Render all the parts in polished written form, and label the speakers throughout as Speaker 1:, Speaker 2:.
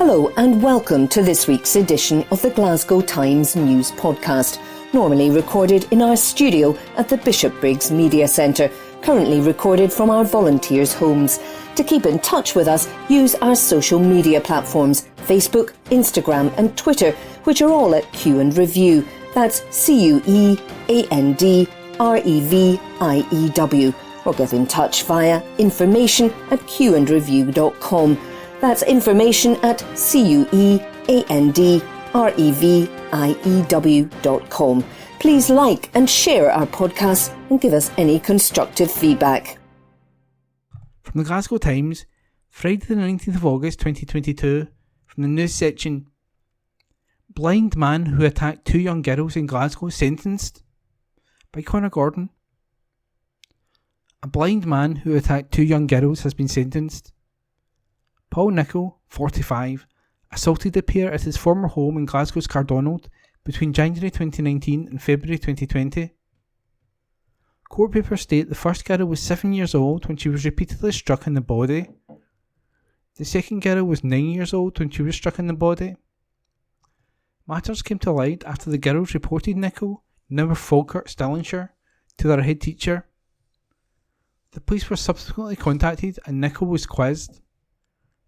Speaker 1: Hello and welcome to this week's edition of the Glasgow Times News Podcast, normally recorded in our studio at the Bishopbriggs Media Centre, currently recorded from our volunteers' homes. To keep in touch with us, use our social media platforms, Facebook, Instagram and Twitter, which are all at Q and Review. That's CUEANDREVIEW. Or get in touch via information@qandreview.com. That's information at CUEANDREVIEW.com. Please like and share our podcast and give us any constructive feedback.
Speaker 2: From the Glasgow Times, Friday the 19th of August 2022, from the news section: Blind man who attacked two young girls in Glasgow sentenced, by Connor Gordon. A blind man who attacked two young girls has been sentenced. Paul Nichol, 45, assaulted the pair at his former home in Glasgow's Cardonald between January 2019 and February 2020. Court papers state the first girl was 7 years old when she was repeatedly struck in the body. The second girl was 9 years old when she was struck in the body. Matters came to light after the girls reported Nichol, now of Falkirk, Stirlingshire, to their head teacher. The police were subsequently contacted and Nichol was quizzed.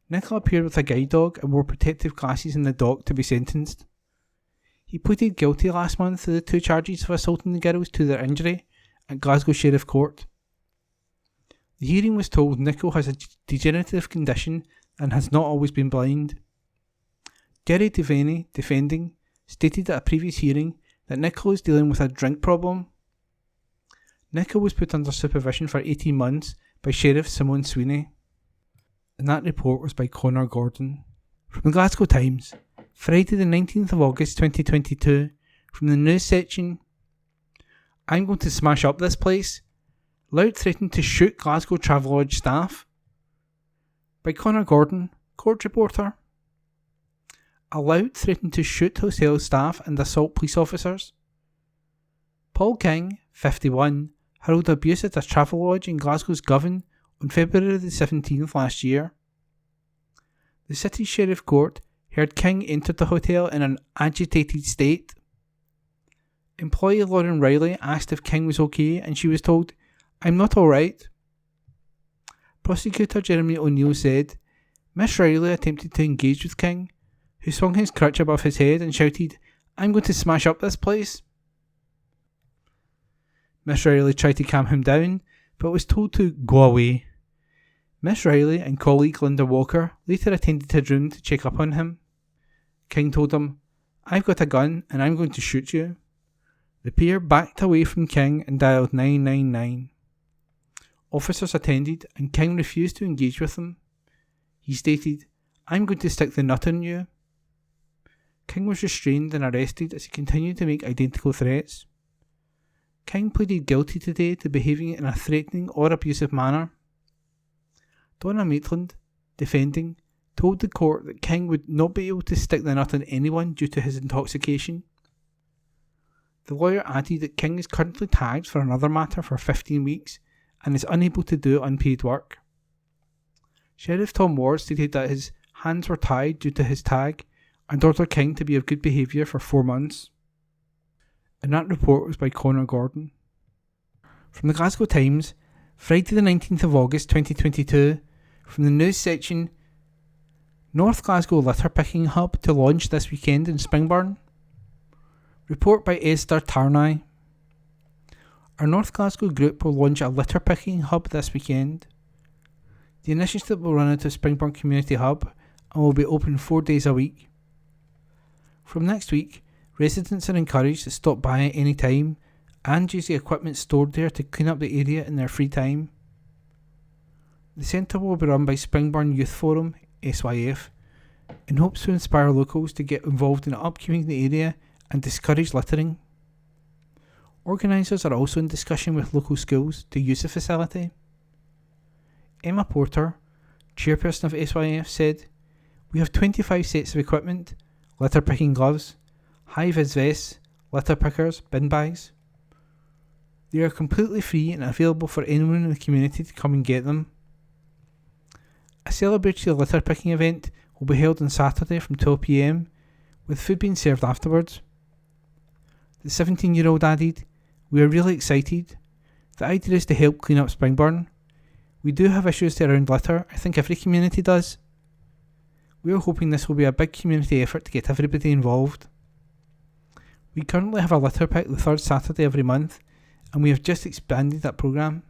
Speaker 2: Nichol appeared with a guide dog and wore protective glasses in the dock to be sentenced. He pleaded guilty last month to the two charges of assaulting the girls to their injury at Glasgow Sheriff Court. The hearing was told Nichol has a degenerative condition and has not always been blind. Jerry Devaney, defending, stated at a previous hearing that Nichol is dealing with a drink problem. Nichol was put under supervision for 18 months by Sheriff Simone Sweeney. And that report was by Connor Gordon. From the Glasgow Times, Friday the 19th of August 2022, from the news section: I'm going to smash up this place. Loud threatened to shoot Glasgow Travelodge staff. By Connor Gordon, court reporter. A Loud threatened to shoot hotel staff and assault police officers. Paul King, 51, hurled abuse at a Travelodge in Glasgow's Govan on February the 17th last year. The City Sheriff Court heard King entered the hotel in an agitated state. Employee Lauren Riley asked if King was okay and she was told, "I'm not alright." Prosecutor Jeremy O'Neill said, Miss Riley attempted to engage with King, who swung his crutch above his head and shouted, "I'm going to smash up this place." Miss Riley tried to calm him down, but was told to go away. Miss Riley and colleague Linda Walker later attended his room to check up on him. King told them, "I've got a gun and I'm going to shoot you." The pair backed away from King and dialed 999. Officers attended and King refused to engage with them. He stated, "I'm going to stick the nut in you." King was restrained and arrested as he continued to make identical threats. King pleaded guilty today to behaving in a threatening or abusive manner. Donna Maitland, defending, told the court that King would not be able to stick the nut on anyone due to his intoxication. The lawyer added that King is currently tagged for another matter for 15 weeks and is unable to do unpaid work. Sheriff Tom Ward stated that his hands were tied due to his tag and ordered King to be of good behaviour for 4 months. And that report was by Connor Gordon. From the Glasgow Times, Friday the 19th of August 2022, from the news section: North Glasgow litter picking hub to launch this weekend in Springburn. Report by Esther Tarnay. Our North Glasgow group will launch a litter picking hub this weekend. The initiative will run out of Springburn Community Hub and will be open 4 days a week. From next week, residents are encouraged to stop by at any time and use the equipment stored there to clean up the area in their free time. The centre will be run by Springburn Youth Forum, SYF, in hopes to inspire locals to get involved in upkeeping the area and discourage littering. Organisers are also in discussion with local schools to use the facility. Emma Porter, chairperson of SYF, said, "We have 25 sets of equipment, litter picking gloves, high-vis vests, litter pickers, bin bags. They are completely free and available for anyone in the community to come and get them." A celebratory litter picking event will be held on Saturday from 12 p.m, with food being served afterwards. The 17-year-old added, "We are really excited. The idea is to help clean up Springburn. We do have issues around litter, I think every community does. We are hoping this will be a big community effort to get everybody involved. We currently have a litter pick the third Saturday every month, and we have just expanded that programme."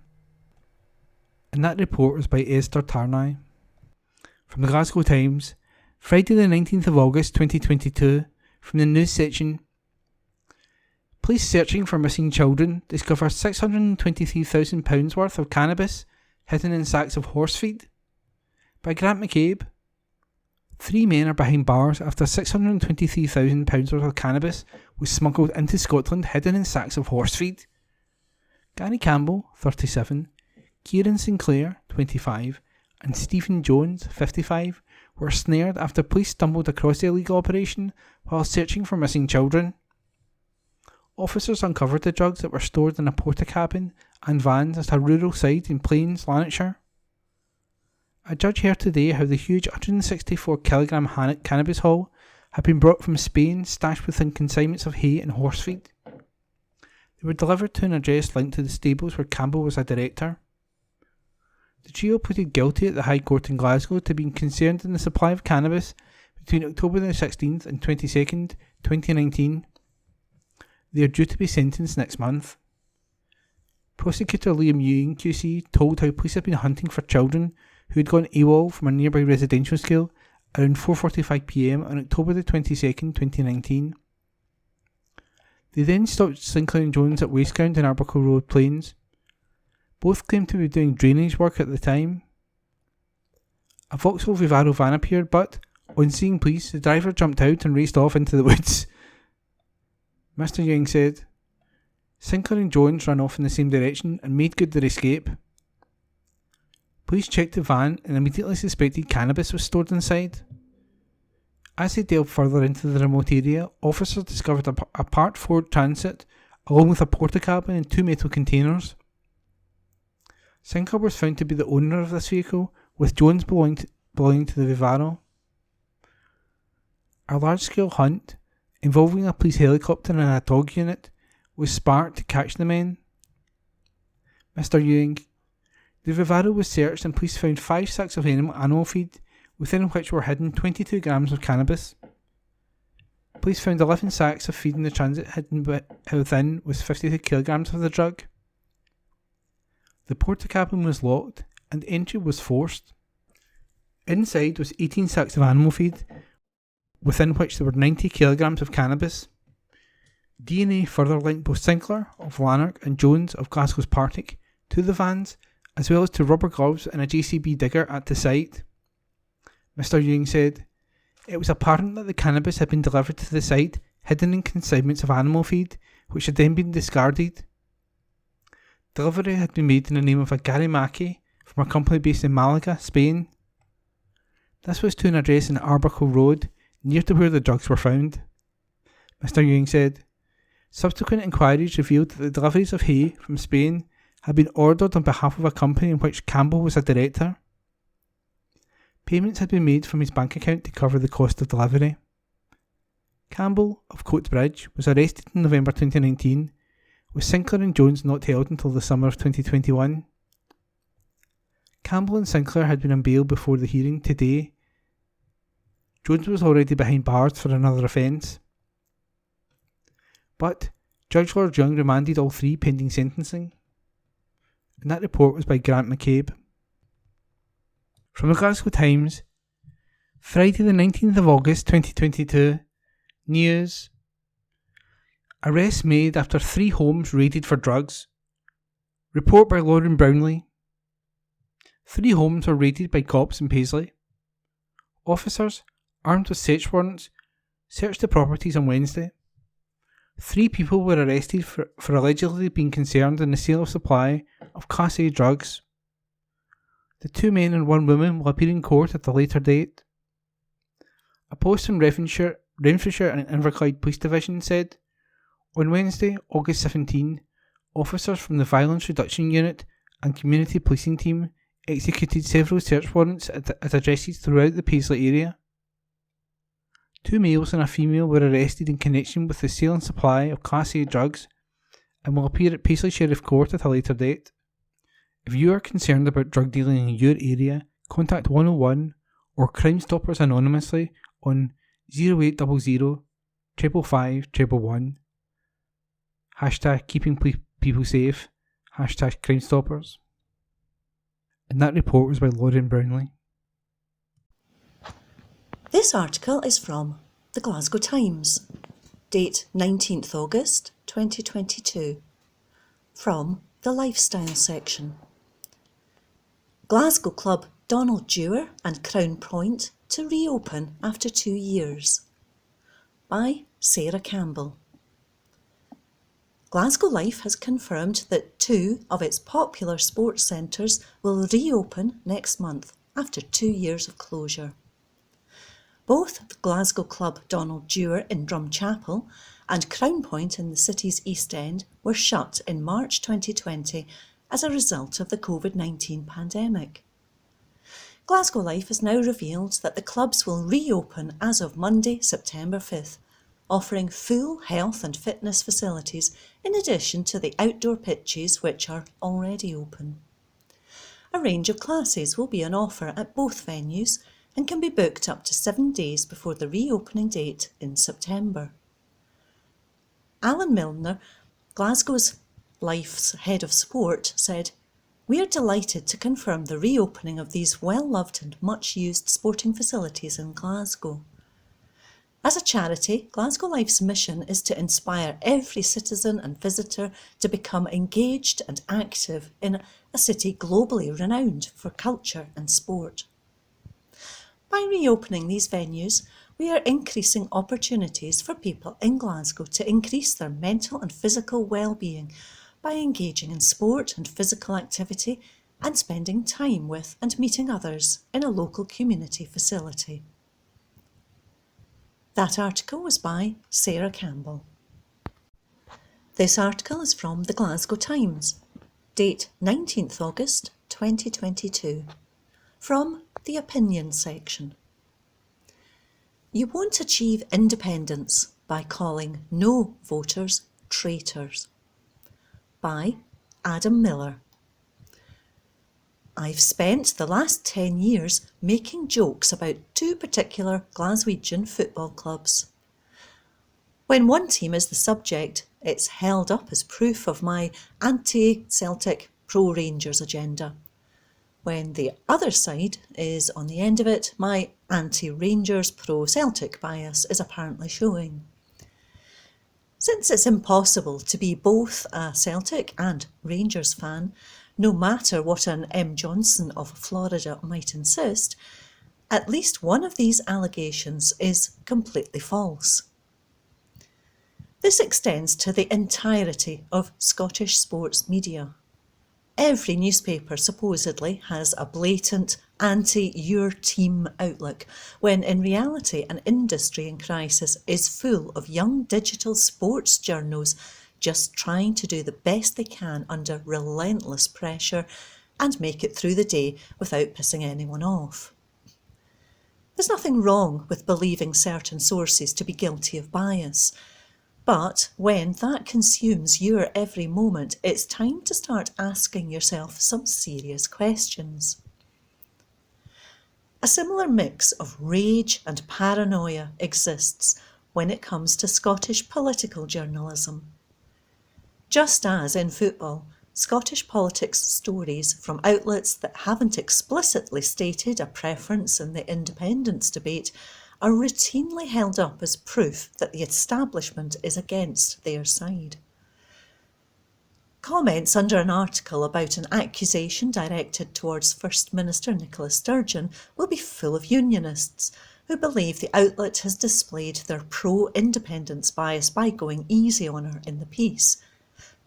Speaker 2: And that report was by Esther Tarnay. From the Glasgow Times, Friday the 19th of August 2022, from the news section. Police searching for missing children discover £623,000 worth of cannabis hidden in sacks of horse feed. By Grant McCabe. 3 men are behind bars after £623,000 worth of cannabis was smuggled into Scotland hidden in sacks of horse feed. Gary Campbell, 37, Kieran Sinclair, 25, and Stephen Jones, 55, were snared after police stumbled across the illegal operation while searching for missing children. Officers uncovered the drugs that were stored in a porta-cabin and vans at a rural site in Plains, Lanarkshire. A judge heard today how the huge 164kg cannabis haul had been brought from Spain stashed within consignments of hay and horse feed. They were delivered to an address linked to the stables where Campbell was a director. The trio pleaded guilty at the High Court in Glasgow to being concerned in the supply of cannabis between October the 16th and 22nd, 2019. They are due to be sentenced next month. Prosecutor Liam Ewing QC told how police had been hunting for children who had gone AWOL from a nearby residential school around 4:45 p.m. on October the 22nd, 2019. They then stopped Sinclair and Jones at Wasteground in Arbuckle Road, Plains. Both claimed to be doing drainage work at the time. A Vauxhall Vivaro van appeared, but, on seeing police, the driver jumped out and raced off into the woods. Mr. Ewing said, "Sinclair and Jones ran off in the same direction and made good their escape. Police checked the van and immediately suspected cannabis was stored inside. As they delved further into the remote area, officers discovered a Part Ford Transit along with a porta-cabin and 2 metal containers. Sinclair was found to be the owner of this vehicle, with Jones belonging to the Vivaro. A large-scale hunt, involving a police helicopter and a dog unit, was sparked to catch the men. Mr. Ewing, the Vivaro was searched and police found 5 sacks of animal feed, within which were hidden 22 grams of cannabis. Police found 11 sacks of feed in the transit, hidden within was 52 kilograms of the drug. The porta-cabin was locked and entry was forced. Inside was 18 sacks of animal feed, within which there were 90 kilograms of cannabis. DNA further linked both Sinclair of Lanark and Jones of Glasgow's Partick to the vans, as well as to rubber gloves and a JCB digger at the site. Mr. Ewing said, "It was apparent that the cannabis had been delivered to the site hidden in consignments of animal feed, which had then been discarded. Delivery had been made in the name of a Gary Mackey from a company based in Malaga, Spain. This was to an address in Arbuckle Road, near to where the drugs were found." Mr. Ewing said, "Subsequent inquiries revealed that the deliveries of hay from Spain had been ordered on behalf of a company in which Campbell was a director. Payments had been made from his bank account to cover the cost of delivery. Campbell, of Coatbridge, was arrested in November 2019, with Sinclair and Jones not held until the summer of 2021. Campbell and Sinclair had been on bail before the hearing today. Jones was already behind bars for another offence. But Judge Lord Young remanded all 3 pending sentencing." And that report was by Grant McCabe. From the Glasgow Times, Friday the 19th of August 2022, news. Arrests made after 3 homes raided for drugs. Report by Lauren Brownlee. 3 homes were raided by cops in Paisley. Officers, armed with search warrants, searched the properties on Wednesday. 3 people were arrested for allegedly being concerned in the sale of supply of Class A drugs. The 2 men and 1 woman will appear in court at a later date. A post in Renfrewshire and Inverclyde Police Division said, "On Wednesday, August 17, officers from the Violence Reduction Unit and Community Policing Team executed several search warrants at addresses throughout the Paisley area. 2 males and a female were arrested in connection with the sale and supply of Class A drugs and will appear at Paisley Sheriff Court at a later date. If you are concerned about drug dealing in your area, contact 101 or Crime Stoppers anonymously on 0800 555 111. Hashtag keeping people safe. Hashtag Crime Stoppers. And that report was by Lauren Brownlee.
Speaker 3: This article is from the Glasgow Times, date 19th August 2022, from the Lifestyle section. Glasgow club Donald Dewar and Crown Point to reopen after 2 years, by Sarah Campbell. Glasgow Life has confirmed that 2 of its popular sports centres will reopen next month after 2 years of closure. Both the Glasgow club Donald Dewar in Drumchapel and Crown Point in the city's East End were shut in March 2020 as a result of the COVID-19 pandemic. Glasgow Life has now revealed that the clubs will reopen as of Monday, September 5th, offering full health and fitness facilities in addition to the outdoor pitches which are already open. A range of classes will be on offer at both venues and can be booked up to 7 days before the reopening date in September. Alan Milner, Glasgow's Life's head of sport, said, "We are delighted to confirm the reopening of these well-loved and much-used sporting facilities in Glasgow. As a charity, Glasgow Life's mission is to inspire every citizen and visitor to become engaged and active in a city globally renowned for culture and sport. By reopening these venues, we are increasing opportunities for people in Glasgow to increase their mental and physical well-being by engaging in sport and physical activity and spending time with and meeting others in a local community facility." That article was by Sarah Campbell. This article is from the Glasgow Times, date 19th August 2022, from the Opinion section. You won't achieve independence by calling no voters traitors, by Adam Miller. I've spent the last 10 years making jokes about 2 particular Glaswegian football clubs. When one team is the subject, it's held up as proof of my anti-Celtic pro-Rangers agenda. When the other side is on the end of it, my anti-Rangers pro-Celtic bias is apparently showing. Since it's impossible to be both a Celtic and Rangers fan, no matter what an M. Johnson of Florida might insist, at least one of these allegations is completely false. This extends to the entirety of Scottish sports media. Every newspaper supposedly has a blatant anti-your-team outlook, when in reality an industry in crisis is full of young digital sports journos just trying to do the best they can under relentless pressure and make it through the day without pissing anyone off. There's nothing wrong with believing certain sources to be guilty of bias, but when that consumes your every moment, it's time to start asking yourself some serious questions. A similar mix of rage and paranoia exists when it comes to Scottish political journalism. Just as in football, Scottish politics stories from outlets that haven't explicitly stated a preference in the independence debate are routinely held up as proof that the establishment is against their side. Comments under an article about an accusation directed towards First Minister Nicola Sturgeon will be full of unionists who believe the outlet has displayed their pro-independence bias by going easy on her in the piece,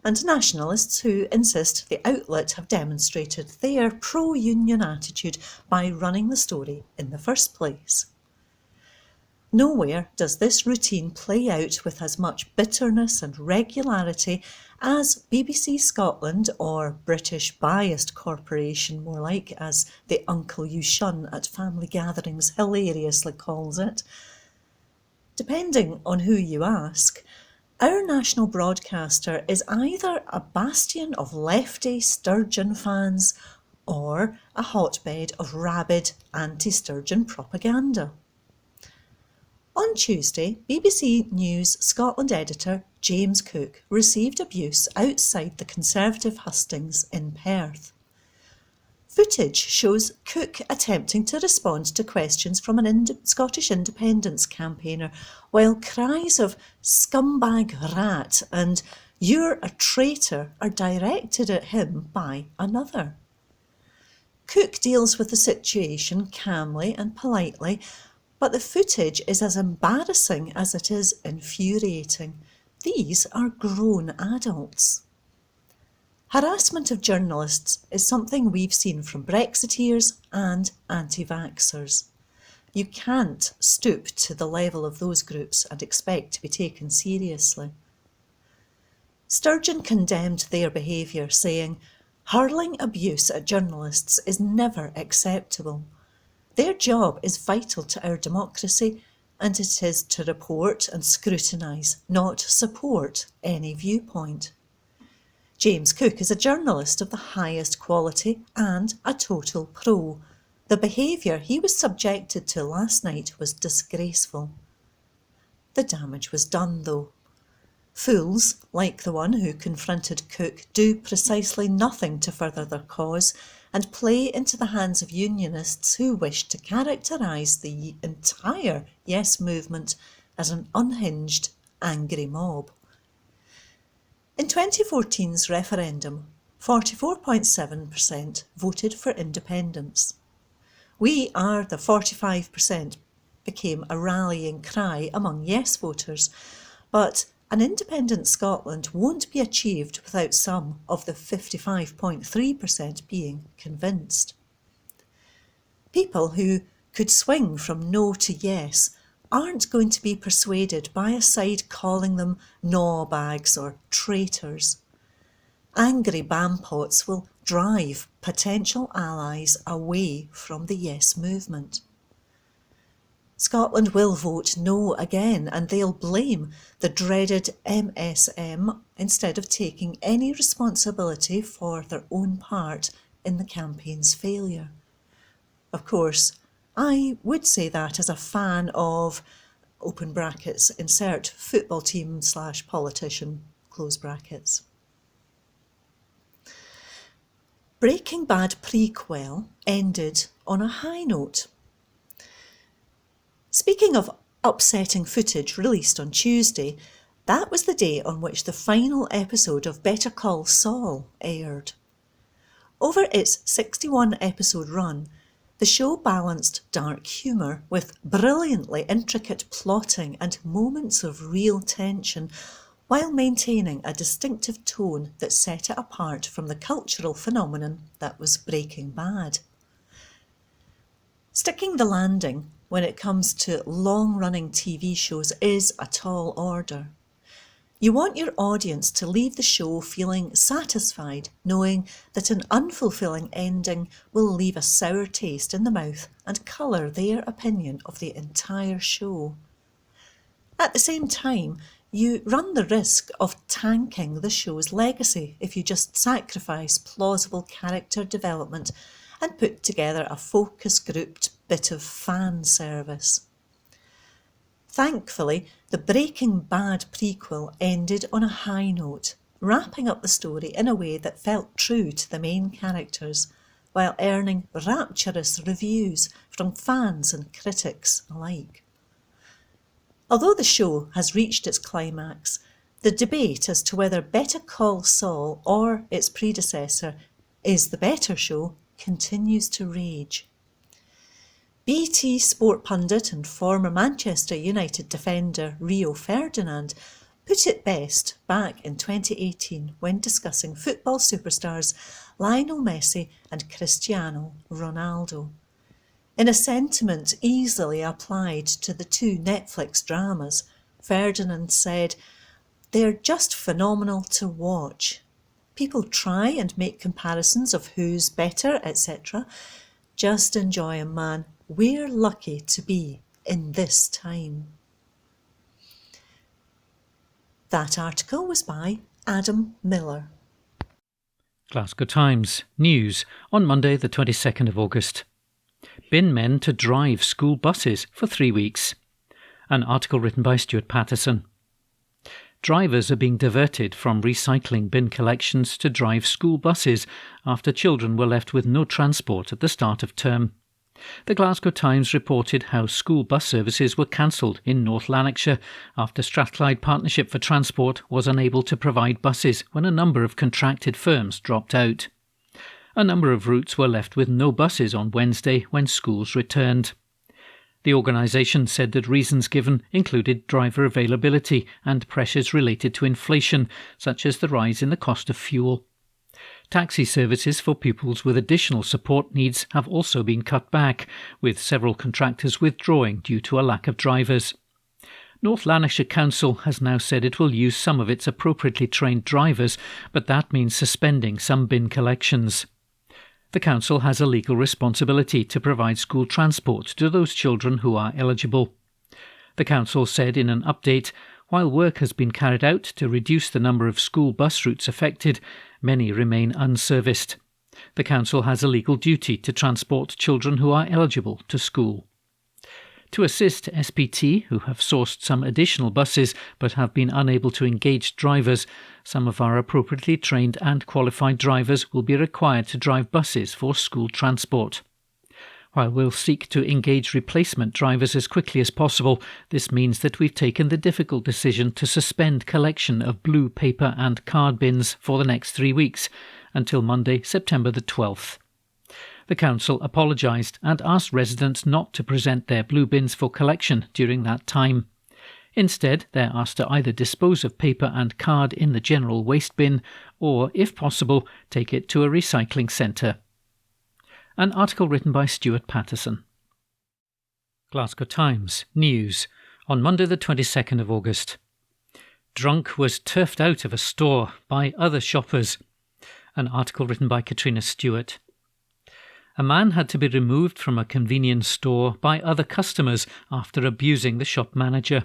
Speaker 3: and nationalists who insist the outlet have demonstrated their pro-union attitude by running the story in the first place. Nowhere does this routine play out with as much bitterness and regularity as BBC Scotland, or British Biased Corporation more like, as the uncle you shun at family gatherings hilariously calls it. Depending on who you ask, our national broadcaster is either a bastion of lefty Sturgeon fans or a hotbed of rabid anti-Sturgeon propaganda. On Tuesday, BBC News Scotland editor James Cook received abuse outside the Conservative hustings in Perth. Footage shows Cook attempting to respond to questions from an Scottish independence campaigner while cries of "scumbag rat" and "you're a traitor" are directed at him by another. Cook deals with the situation calmly and politely, but the footage is as embarrassing as it is infuriating. These are grown adults. Harassment of journalists is something we've seen from Brexiteers and anti-vaxxers. You can't stoop to the level of those groups and expect to be taken seriously. Sturgeon condemned their behaviour, saying, "Hurling abuse at journalists is never acceptable. Their job is vital to our democracy, and it is to report and scrutinise, not support any viewpoint." James Cook is a journalist of the highest quality and a total pro. The behaviour he was subjected to last night was disgraceful. The damage was done, though. Fools, like the one who confronted Cook, do precisely nothing to further their cause and play into the hands of unionists who wish to characterise the entire Yes movement as an unhinged, angry mob. In 2014's referendum, 44.7% voted for independence. "We are the 45% became a rallying cry among Yes voters, but an independent Scotland won't be achieved without some of the 55.3% being convinced. People who could swing from no to yes aren't going to be persuaded by a side calling them gnaw-bags or traitors. Angry bampots will drive potential allies away from the Yes movement. Scotland will vote no again, and they'll blame the dreaded MSM instead of taking any responsibility for their own part in the campaign's failure. Of course, I would say that as a fan of, open brackets, insert football team / politician, close brackets. Breaking Bad prequel ended on a high note. Speaking of upsetting footage released on Tuesday, that was the day on which the final episode of Better Call Saul aired. Over its 61-episode run, the show balanced dark humour with brilliantly intricate plotting and moments of real tension, while maintaining a distinctive tone that set it apart from the cultural phenomenon that was Breaking Bad. Sticking the landing when it comes to long-running TV shows is a tall order. You want your audience to leave the show feeling satisfied, knowing that an unfulfilling ending will leave a sour taste in the mouth and colour their opinion of the entire show. At the same time, you run the risk of tanking the show's legacy if you just sacrifice plausible character development and put together a focus-grouped bit of fan service. Thankfully, the Breaking Bad prequel ended on a high note, wrapping up the story in a way that felt true to the main characters, while earning rapturous reviews from fans and critics alike. Although the show has reached its climax, the debate as to whether Better Call Saul or its predecessor is the better show continues to rage. BT sport pundit and former Manchester United defender Rio Ferdinand put it best back in 2018 when discussing football superstars Lionel Messi and Cristiano Ronaldo. In a sentiment easily applied to the two Netflix dramas, Ferdinand said, "They're just phenomenal to watch. People try and make comparisons of who's better, etc. Just enjoy 'em, man. We're lucky to be in this time." That article was by Adam Miller.
Speaker 4: Glasgow Times News on Monday the 22nd of August. Bin men to drive school buses for 3 weeks. An article written by Stuart Patterson. Drivers are being diverted from recycling bin collections to drive school buses after children were left with no transport at the start of term. The Glasgow Times reported how school bus services were cancelled in North Lanarkshire after Strathclyde Partnership for Transport was unable to provide buses when a number of contracted firms dropped out. A number of routes were left with no buses on Wednesday when schools returned. The organisation said that reasons given included driver availability and pressures related to inflation, such as the rise in the cost of fuel. Taxi services for pupils with additional support needs have also been cut back, with several contractors withdrawing due to a lack of drivers. North Lanarkshire Council has now said it will use some of its appropriately trained drivers, but that means suspending some bin collections. The council has a legal responsibility to provide school transport to those children who are eligible. The council said in an update, while work has been carried out to reduce the number of school bus routes affected, many remain unserviced. The council has a legal duty to transport children who are eligible to school. To assist SPT, who have sourced some additional buses but have been unable to engage drivers, some of our appropriately trained and qualified drivers will be required to drive buses for school transport. While we'll seek to engage replacement drivers as quickly as possible, this means that we've taken the difficult decision to suspend collection of blue paper and card bins for the next 3 weeks, until Monday, September the 12th. The council apologised and asked residents not to present their blue bins for collection during that time. Instead, they're asked to either dispose of paper and card in the general waste bin or, if possible, take it to a recycling centre. An article written by Stuart Patterson. Glasgow Times News on Monday the 22nd of August. Drunk was turfed out of a store by other shoppers. An article written by Katrina Stewart. A man had to be removed from a convenience store by other customers after abusing the shop manager.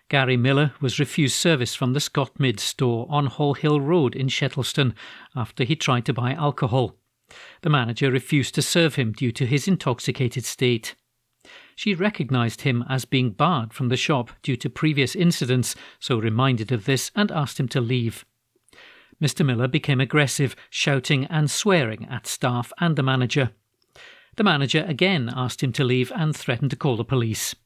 Speaker 4: Gary Miller was refused service from the Scottmid store on Hall Hill Road in Shettleston after he tried to buy alcohol. The manager refused to serve him due to his intoxicated state. She recognised him as being barred from the shop due to previous incidents, so reminded of this and asked him to leave. Mr. Miller became aggressive, shouting and swearing at staff and the manager. The manager again asked him to leave and threatened to call the police.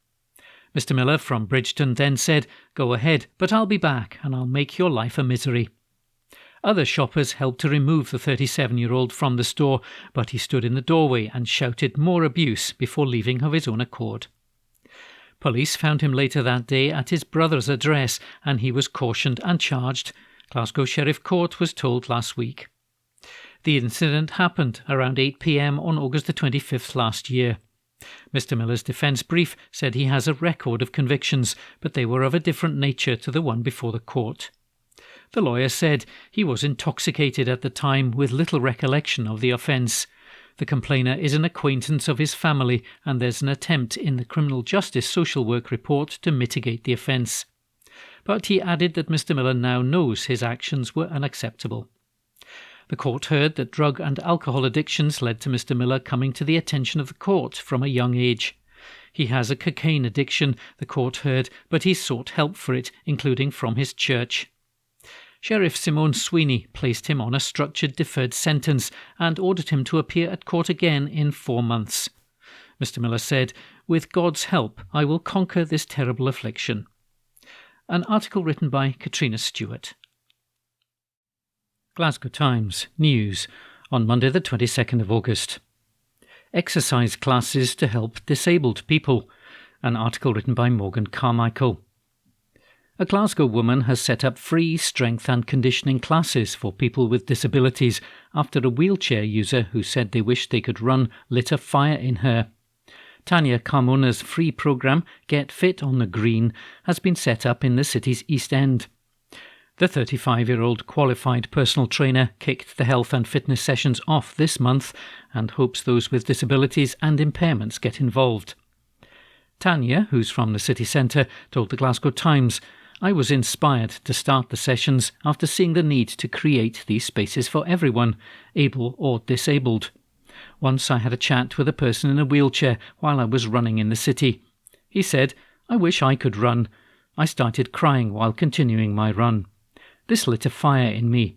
Speaker 4: Mr. Miller from Bridgeton then said, "Go ahead, but I'll be back and I'll make your life a misery." Other shoppers helped to remove the 37-year-old from the store, but he stood in the doorway and shouted more abuse before leaving of his own accord. Police found him later that day at his brother's address and he was cautioned and charged, Glasgow Sheriff Court was told last week. The incident happened around 8 p.m. on August the 25th last year. Mr. Miller's defence brief said he has a record of convictions, but they were of a different nature to the one before the court. The lawyer said he was intoxicated at the time with little recollection of the offence. The complainer is an acquaintance of his family and there's an attempt in the Criminal Justice Social Work report to mitigate the offence. But he added that Mr. Miller now knows his actions were unacceptable. The court heard that drug and alcohol addictions led to Mr. Miller coming to the attention of the court from a young age. He has a cocaine addiction, the court heard, but he sought help for it, including from his church. Sheriff Simone Sweeney placed him on a structured deferred sentence and ordered him to appear at court again in 4 months. Mr. Miller said, "With God's help, I will conquer this terrible affliction." An article written by Katrina Stewart. Glasgow Times News on Monday the 22nd of August. Exercise classes to help disabled people. An article written by Morgan Carmichael. A Glasgow woman has set up free strength and conditioning classes for people with disabilities after a wheelchair user who said they wished they could run lit a fire in her. Tanya Carmona's free programme, Get Fit on the Green, has been set up in the city's East End. The 35-year-old qualified personal trainer kicked the health and fitness sessions off this month and hopes those with disabilities and impairments get involved. Tanya, who's from the city centre, told the Glasgow Times, I was inspired to start the sessions after seeing the need to create these spaces for everyone, able or disabled. Once I had a chat with a person in a wheelchair while I was running in the city. He said, "I wish I could run." I started crying while continuing my run. This lit a fire in me.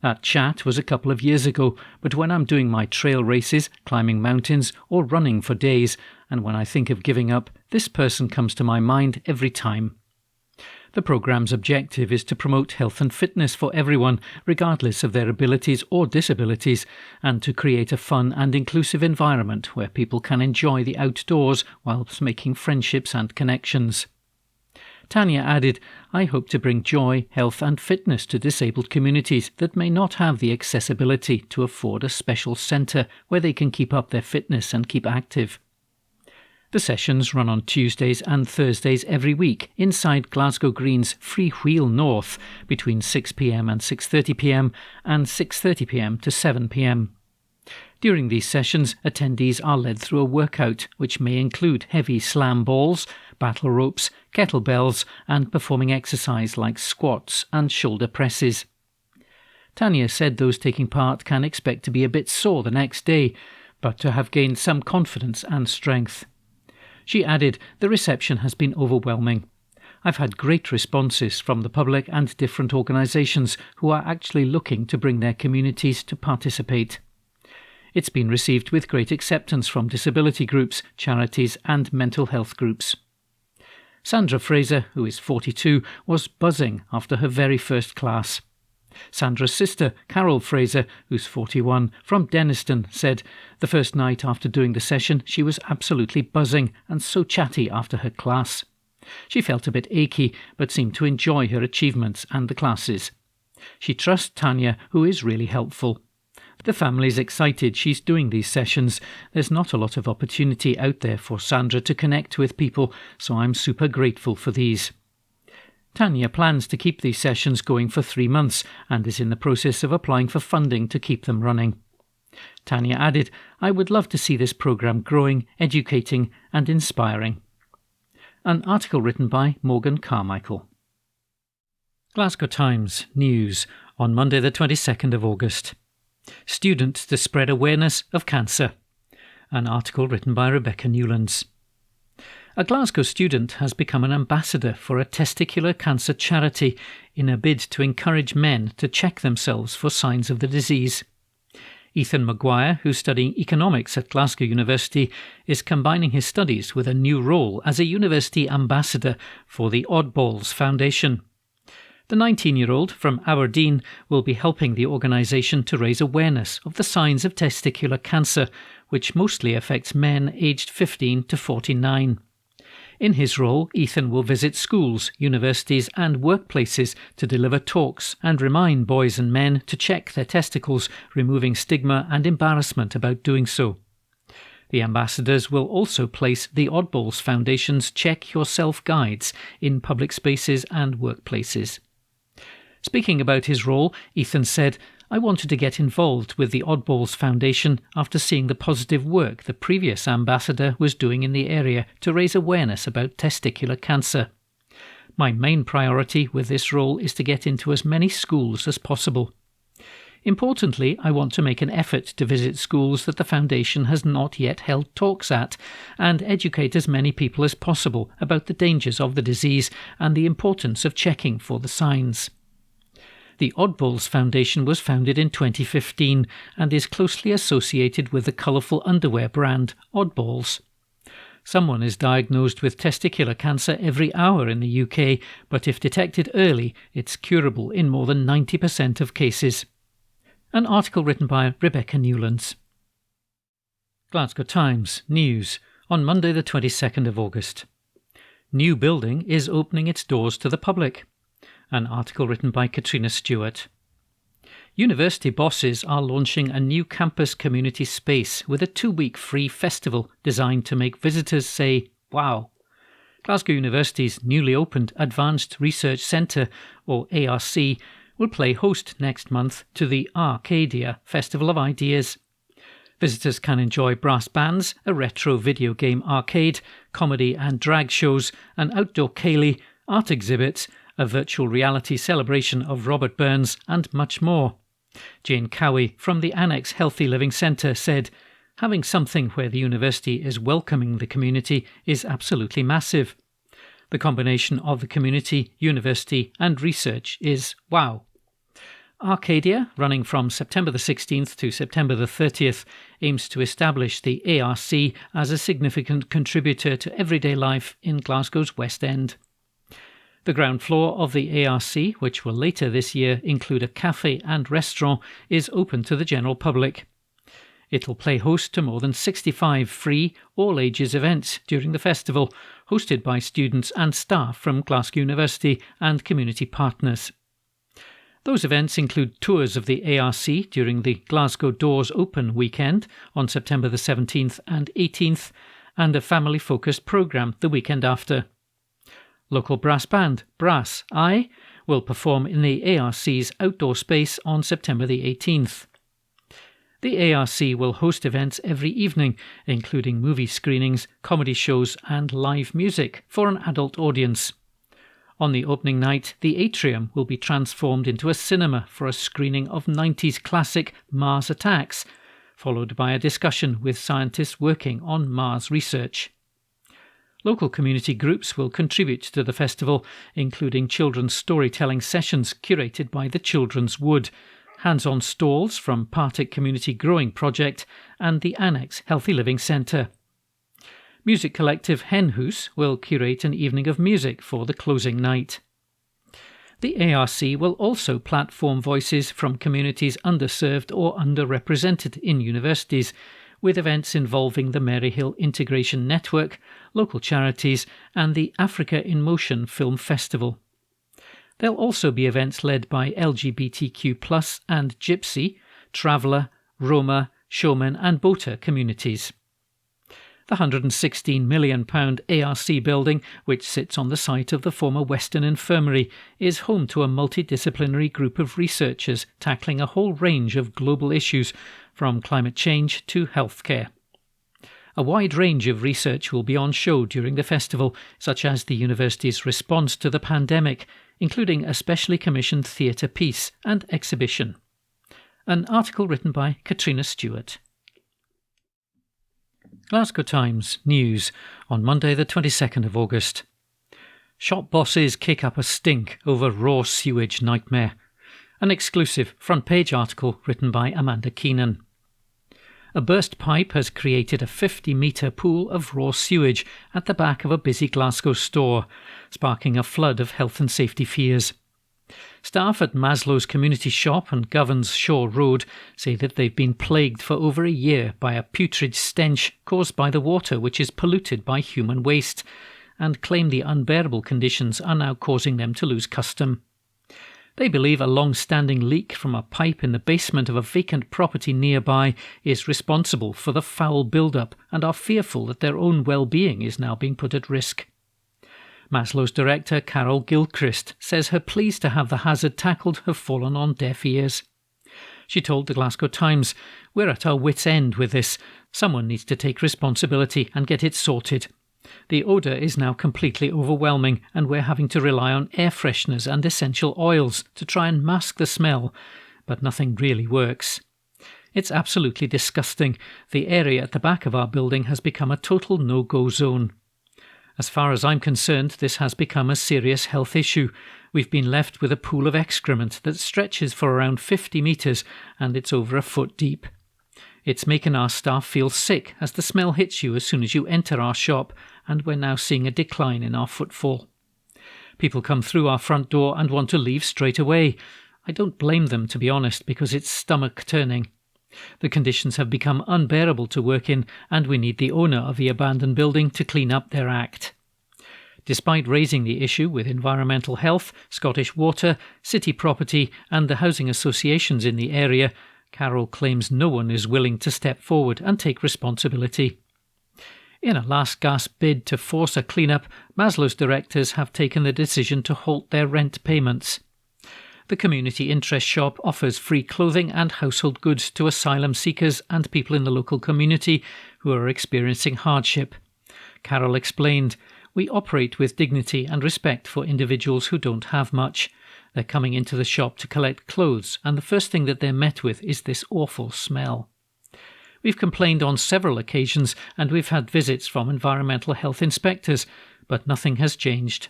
Speaker 4: That chat was a couple of years ago, but when I'm doing my trail races, climbing mountains, or running for days, and when I think of giving up, this person comes to my mind every time. The programme's objective is to promote health and fitness for everyone, regardless of their abilities or disabilities, and to create a fun and inclusive environment where people can enjoy the outdoors whilst making friendships and connections. Tanya added, "I hope to bring joy, health and fitness to disabled communities that may not have the accessibility to afford a special centre where they can keep up their fitness and keep active." The sessions run on Tuesdays and Thursdays every week inside Glasgow Green's Free Wheel North between 6 p.m. and 6:30 p.m. and 6:30 p.m. to 7 p.m. During these sessions, attendees are led through a workout which may include heavy slam balls, battle ropes, kettlebells and performing exercise like squats and shoulder presses. Tanya said those taking part can expect to be a bit sore the next day, but to have gained some confidence and strength. She added, "The reception has been overwhelming. I've had great responses from the public and different organisations who are actually looking to bring their communities to participate. It's been received with great acceptance from disability groups, charities and mental health groups." Sandra Fraser, who is 42, was buzzing after her very first class. Sandra's sister, Carol Fraser, who's 41, from Denniston, said the first night after doing the session she was absolutely buzzing and so chatty after her class. She felt a bit achy but seemed to enjoy her achievements and the classes. She trusts Tanya, who is really helpful. The family's excited she's doing these sessions. There's not a lot of opportunity out there for Sandra to connect with people, so I'm super grateful for these. Tanya plans to keep these sessions going for 3 months and is in the process of applying for funding to keep them running. Tanya added, "I would love to see this programme growing, educating and inspiring." An article written by Morgan Carmichael. Glasgow Times News on Monday the 22nd of August. Students to spread awareness of cancer. An article written by Rebecca Newlands. A Glasgow student has become an ambassador for a testicular cancer charity in a bid to encourage men to check themselves for signs of the disease. Ethan Maguire, who's studying economics at Glasgow University, is combining his studies with a new role as a university ambassador for the Oddballs Foundation. The 19-year-old from Aberdeen will be helping the organisation to raise awareness of the signs of testicular cancer, which mostly affects men aged 15 to 49. In his role, Ethan will visit schools, universities and workplaces to deliver talks and remind boys and men to check their testicles, removing stigma and embarrassment about doing so. The ambassadors will also place the Oddballs Foundation's Check Yourself guides in public spaces and workplaces. Speaking about his role, Ethan said, "I wanted to get involved with the Oddballs Foundation after seeing the positive work the previous ambassador was doing in the area to raise awareness about testicular cancer. My main priority with this role is to get into as many schools as possible. Importantly, I want to make an effort to visit schools that the Foundation has not yet held talks at and educate as many people as possible about the dangers of the disease and the importance of checking for the signs." The Oddballs Foundation was founded in 2015 and is closely associated with the colourful underwear brand Oddballs. Someone is diagnosed with testicular cancer every hour in the UK, but if detected early, it's curable in more than 90% of cases. An article written by Rebecca Newlands. Glasgow Times News on Monday the 22nd of August. New building is opening its doors to the public. An article written by Katrina Stewart. University bosses are launching a new campus community space with a 2-week free festival designed to make visitors say, "Wow." Glasgow University's newly opened Advanced Research Centre, or ARC, will play host next month to the Arcadia Festival of Ideas. Visitors can enjoy brass bands, a retro video game arcade, comedy and drag shows, an outdoor ceilidh, art exhibits, a virtual reality celebration of Robert Burns, and much more. Jane Cowie from the Annex Healthy Living Centre said, "Having something where the university is welcoming the community is absolutely massive. The combination of the community, university and research is wow." Arcadia, running from September the 16th to September the 30th, aims to establish the ARC as a significant contributor to everyday life in Glasgow's West End. The ground floor of the ARC, which will later this year include a cafe and restaurant, is open to the general public. It'll play host to more than 65 free, all-ages events during the festival, hosted by students and staff from Glasgow University and community partners. Those events include tours of the ARC during the Glasgow Doors Open weekend on September the 17th and 18th, and a family-focused programme the weekend after. Local brass band, Brass Eye, will perform in the ARC's outdoor space on September the 18th. The ARC will host events every evening, including movie screenings, comedy shows and live music for an adult audience. On the opening night, the atrium will be transformed into a cinema for a screening of 90s classic Mars Attacks, followed by a discussion with scientists working on Mars research. Local community groups will contribute to the festival, including children's storytelling sessions curated by the Children's Wood, hands-on stalls from Partick Community Growing Project and the Annex Healthy Living Centre. Music collective Henhouse will curate an evening of music for the closing night. The ARC will also platform voices from communities underserved or underrepresented in universities, with events involving the Maryhill Integration Network, local charities and the Africa in Motion Film Festival. There'll also be events led by LGBTQ+ and Gypsy, Traveller, Roma, Showman and Boater communities. The £116 million ARC building, which sits on the site of the former Western Infirmary, is home to a multidisciplinary group of researchers tackling a whole range of global issues, from climate change to healthcare. A wide range of research will be on show during the festival, such as the university's response to the pandemic, including a specially commissioned theatre piece and exhibition. An article written by Katrina Stewart. Glasgow Times News on Monday the 22nd of August. Shop bosses kick up a stink over raw sewage nightmare. An exclusive front-page article written by Amanda Keenan. A burst pipe has created a 50-metre pool of raw sewage at the back of a busy Glasgow store, sparking a flood of health and safety fears. Staff at Maslow's community shop on Govern's Shaw Road say that they've been plagued for over a year by a putrid stench caused by the water which is polluted by human waste, and claim the unbearable conditions are now causing them to lose custom. They believe a long-standing leak from a pipe in the basement of a vacant property nearby is responsible for the foul build-up and are fearful that their own well-being is now being put at risk. Maslow's director, Carol Gilchrist, says her pleas to have the hazard tackled have fallen on deaf ears. She told the Glasgow Times, "We're at our wits' end with this. Someone needs to take responsibility and get it sorted. The odour is now completely overwhelming and we're having to rely on air fresheners and essential oils to try and mask the smell, but nothing really works. It's absolutely disgusting. The area at the back of our building has become a total no-go zone. As far as I'm concerned, this has become a serious health issue. We've been left with a pool of excrement that stretches for around 50 metres and it's over a foot deep. It's making our staff feel sick as the smell hits you as soon as you enter our shop, and we're now seeing a decline in our footfall. People come through our front door and want to leave straight away. I don't blame them, to be honest, because it's stomach-turning. The conditions have become unbearable to work in, and we need the owner of the abandoned building to clean up their act." Despite raising the issue with Environmental Health, Scottish Water, City Property and the housing associations in the area, Carol claims no one is willing to step forward and take responsibility. In a last-gasp bid to force a clean-up, Maslow's directors have taken the decision to halt their rent payments. The community interest shop offers free clothing and household goods to asylum seekers and people in the local community who are experiencing hardship. Carol explained, We operate with dignity and respect for individuals who don't have much. They're coming into the shop to collect clothes, and the first thing that they're met with is this awful smell. We've complained on several occasions, and we've had visits from environmental health inspectors, but nothing has changed.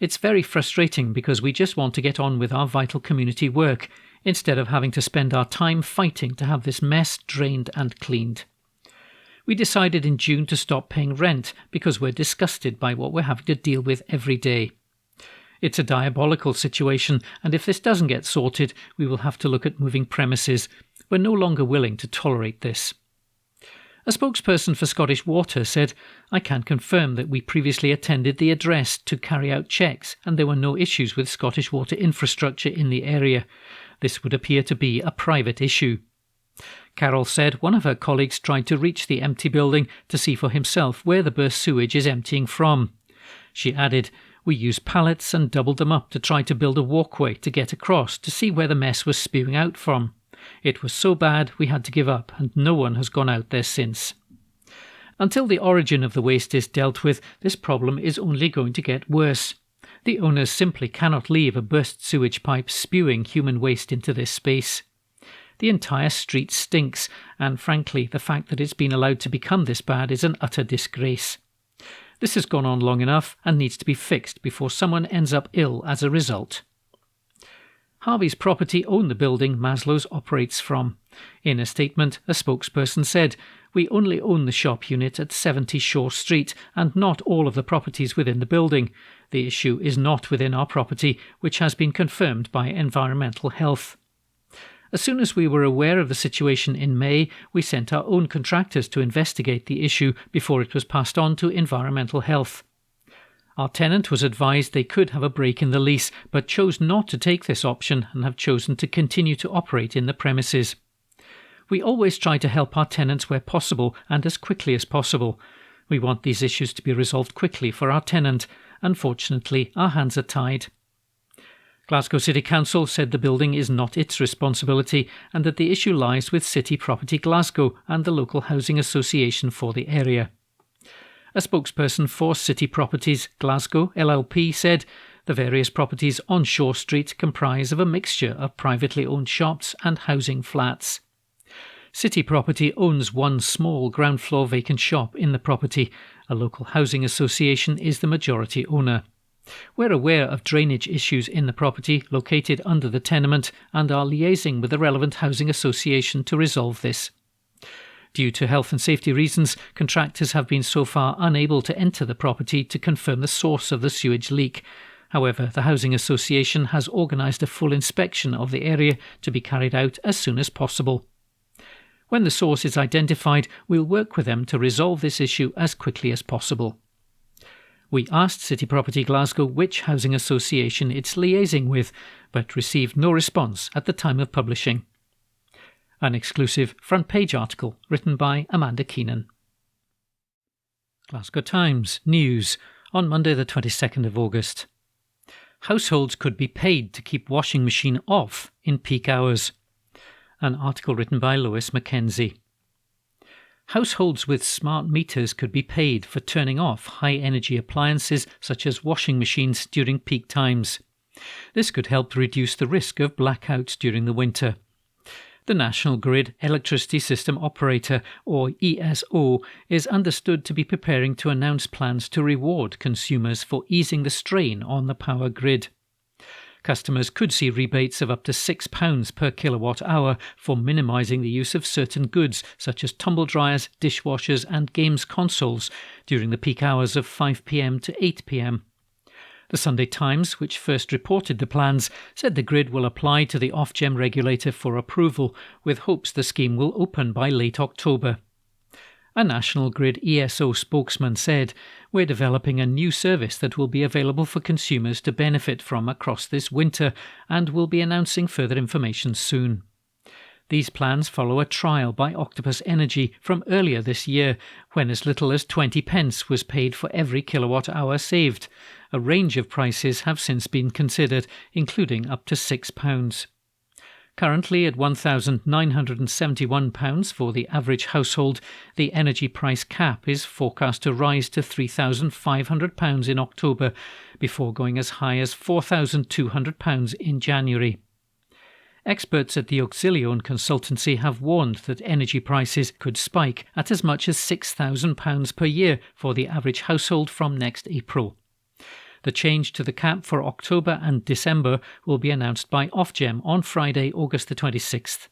Speaker 4: It's very frustrating because we just want to get on with our vital community work, instead of having to spend our time fighting to have this mess drained and cleaned. We decided in June to stop paying rent because we're disgusted by what we're having to deal with every day. It's a diabolical situation, and if this doesn't get sorted, we will have to look at moving premises. We're no longer willing to tolerate this. A spokesperson for Scottish Water said, "I can confirm that we previously attended the address to carry out checks and there were no issues with Scottish Water infrastructure in the area. This would appear to be a private issue." Carol said one of her colleagues tried to reach the empty building to see for himself where the burst sewage is emptying from. She added, "We used pallets and doubled them up to try to build a walkway to get across to see where the mess was spewing out from. It was so bad we had to give up, and no one has gone out there since." Until the origin of the waste is dealt with, this problem is only going to get worse. The owners simply cannot leave a burst sewage pipe spewing human waste into this space. The entire street stinks, and frankly, the fact that it's been allowed to become this bad is an utter disgrace. This has gone on long enough and needs to be fixed before someone ends up ill as a result. Harvey's property own the building Maslow's operates from. In a statement, a spokesperson said, "We only own the shop unit at 70 Shore Street and not all of the properties within the building. The issue is not within our property, which has been confirmed by Environmental Health." As soon as we were aware of the situation in May, we sent our own contractors to investigate the issue before it was passed on to Environmental Health. Our tenant was advised they could have a break in the lease, but chose not to take this option and have chosen to continue to operate in the premises. We always try to help our tenants where possible and as quickly as possible. We want these issues to be resolved quickly for our tenant. Unfortunately, our hands are tied. Glasgow City Council said the building is not its responsibility and that the issue lies with City Property Glasgow and the local housing association for the area. A spokesperson for City Properties Glasgow LLP said the various properties on Shore Street comprise of a mixture of privately owned shops and housing flats. City Property owns one small ground floor vacant shop in the property. A local housing association is the majority owner. We're aware of drainage issues in the property located under the tenement and are liaising with the relevant housing association to resolve this. Due to health and safety reasons, contractors have been so far unable to enter the property to confirm the source of the sewage leak. However, the housing association has organised a full inspection of the area to be carried out as soon as possible. When the source is identified, we'll work with them to resolve this issue as quickly as possible. We asked City Property Glasgow which housing association it's liaising with, but received no response at the time of publishing. An exclusive front page article written by Amanda Keenan. Glasgow Times News on Monday the 22nd of August. Households could be paid to keep washing machine off in peak hours. An article written by Lois Mackenzie. Households with smart meters could be paid for turning off high-energy appliances such as washing machines during peak times. This could help reduce the risk of blackouts during the winter. The National Grid Electricity System Operator, or ESO, is understood to be preparing to announce plans to reward consumers for easing the strain on the power grid. Customers could see rebates of up to £6 per kilowatt hour for minimising the use of certain goods such as tumble dryers, dishwashers and games consoles during the peak hours of 5 p.m. to 8 p.m. The Sunday Times, which first reported the plans, said the grid will apply to the Ofgem regulator for approval, with hopes the scheme will open by late October. A National Grid ESO spokesman said, "We're developing a new service that will be available for consumers to benefit from across this winter and will be announcing further information soon." These plans follow a trial by Octopus Energy from earlier this year, when as little as 20 pence was paid for every kilowatt hour saved. A range of prices have since been considered, including up to £6. Currently at £1,971 for the average household, the energy price cap is forecast to rise to £3,500 in October, before going as high as £4,200 in January. Experts at the Auxilione consultancy have warned that energy prices could spike at as much as £6,000 per year for the average household from next April. The change to the cap for October and December will be announced by Ofgem on Friday, August the 26th.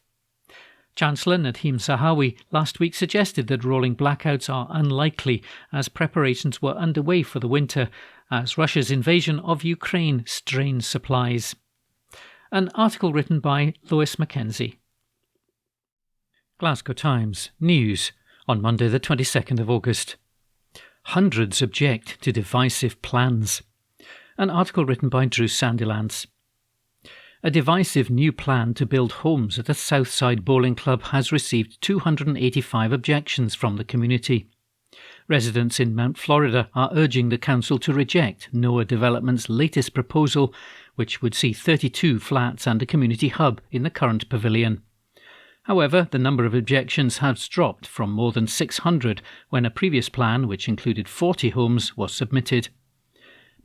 Speaker 4: Chancellor Nadhim Zahawi last week suggested that rolling blackouts are unlikely as preparations were underway for the winter as Russia's invasion of Ukraine strains supplies. An article written by Lois Mackenzie. Glasgow Times News on Monday the 22nd of August. Hundreds object to divisive plans. An article written by Drew Sandilands. A divisive new plan to build homes at a Southside bowling club has received 285 objections from the community. Residents in Mount Florida are urging the council to reject Noah Development's latest proposal, which would see 32 flats and a community hub in the current pavilion. However, the number of objections has dropped from more than 600 when a previous plan, which included 40 homes, was submitted.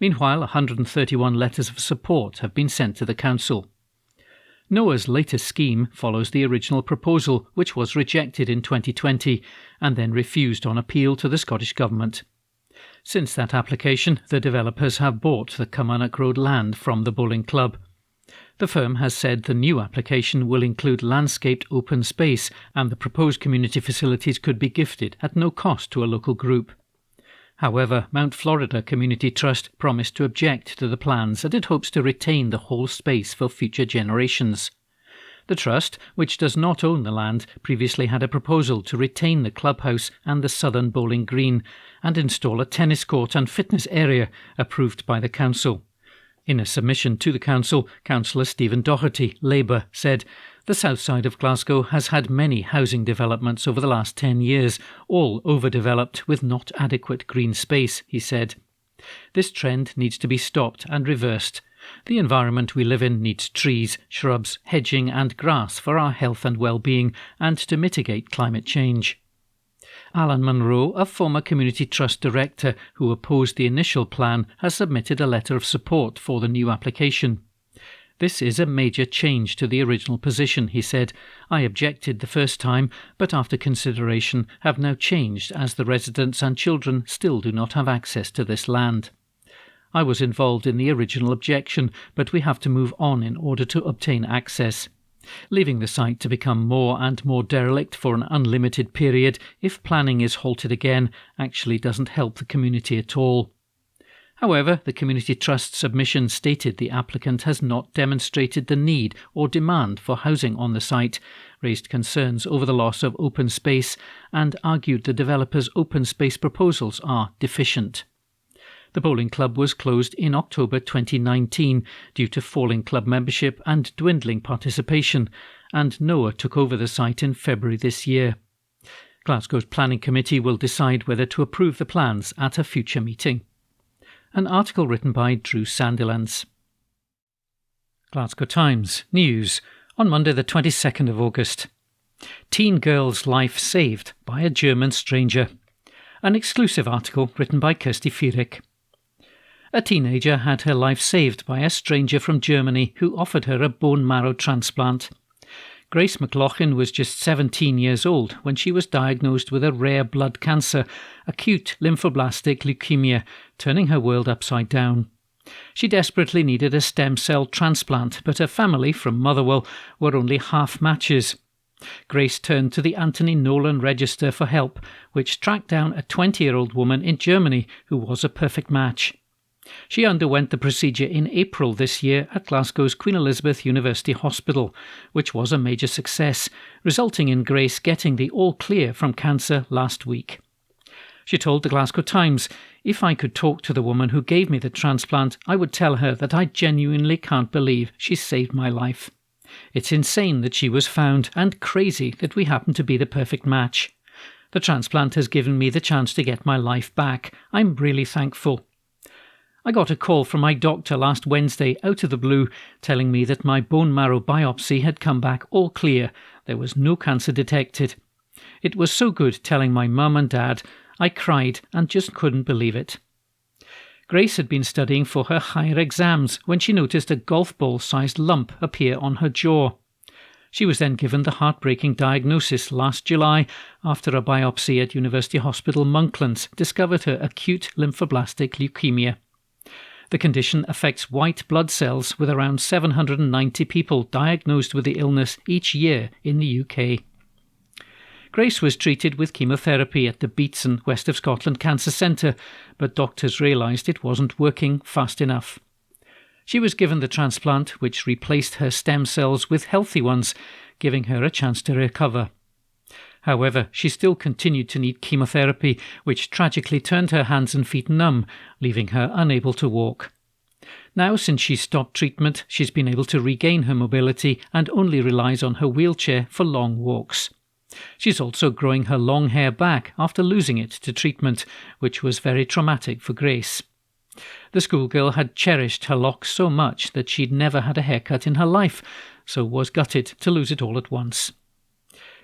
Speaker 4: Meanwhile, 131 letters of support have been sent to the council. Noah's latest scheme follows the original proposal, which was rejected in 2020 and then refused on appeal to the Scottish Government. Since that application, the developers have bought the Kilmarnock Road land from the bowling club. The firm has said the new application will include landscaped open space and the proposed community facilities could be gifted at no cost to a local group. However, Mount Florida Community Trust promised to object to the plans and it hopes to retain the whole space for future generations. The Trust, which does not own the land, previously had a proposal to retain the clubhouse and the southern bowling green and install a tennis court and fitness area approved by the council. In a submission to the council, Councillor Stephen Doherty, Labour, said, "The south side of Glasgow has had many housing developments over the last 10 years, all overdeveloped with not adequate green space," he said. "This trend needs to be stopped and reversed. The environment we live in needs trees, shrubs, hedging and grass for our health and well-being and to mitigate climate change." Alan Munro, a former Community Trust director who opposed the initial plan, has submitted a letter of support for the new application. "This is a major change to the original position," he said. "I objected the first time, but after consideration have now changed as the residents and children still do not have access to this land. I was involved in the original objection, but we have to move on in order to obtain access. Leaving the site to become more and more derelict for an unlimited period, if planning is halted again, actually doesn't help the community at all." However, the Community Trust submission stated the applicant has not demonstrated the need or demand for housing on the site, raised concerns over the loss of open space, and argued the developer's open space proposals are deficient. The bowling club was closed in October 2019 due to falling club membership and dwindling participation, and Noah took over the site in February this year. Glasgow's planning committee will decide whether to approve the plans at a future meeting. An article written by Drew Sandilands. Glasgow Times News on Monday the 22nd of August. Teen girl's life saved by a German stranger. An exclusive article written by Kirsty Fierig. A teenager had her life saved by a stranger from Germany who offered her a bone marrow transplant. Grace McLaughlin was just 17 years old when she was diagnosed with a rare blood cancer, acute lymphoblastic leukemia, turning her world upside down. She desperately needed a stem cell transplant, but her family from Motherwell were only half matches. Grace turned to the Anthony Nolan Register for help, which tracked down a 20-year-old woman in Germany who was a perfect match. She underwent the procedure in April this year at Glasgow's Queen Elizabeth University Hospital, which was a major success, resulting in Grace getting the all-clear from cancer last week. She told the Glasgow Times, "If I could talk to the woman who gave me the transplant, I would tell her that I genuinely can't believe she saved my life. It's insane that she was found, and crazy that we happen to be the perfect match. The transplant has given me the chance to get my life back. I'm really thankful. I got a call from my doctor last Wednesday out of the blue telling me that my bone marrow biopsy had come back all clear. There was no cancer detected. It was so good telling my mum and dad. I cried and just couldn't believe it. Grace had been studying for her higher exams when she noticed a golf ball-sized lump appear on her jaw. She was then given the heartbreaking diagnosis last July after a biopsy at University Hospital Monklands discovered her acute lymphoblastic leukemia. The condition affects white blood cells, with around 790 people diagnosed with the illness each year in the UK. Grace was treated with chemotherapy at the Beatson, West of Scotland Cancer Centre, but doctors realised it wasn't working fast enough. She was given the transplant, which replaced her stem cells with healthy ones, giving her a chance to recover. However, she still continued to need chemotherapy, which tragically turned her hands and feet numb, leaving her unable to walk. Now, since she stopped treatment, she's been able to regain her mobility and only relies on her wheelchair for long walks. She's also growing her long hair back after losing it to treatment, which was very traumatic for Grace. The schoolgirl had cherished her locks so much that she'd never had a haircut in her life, so was gutted to lose it all at once.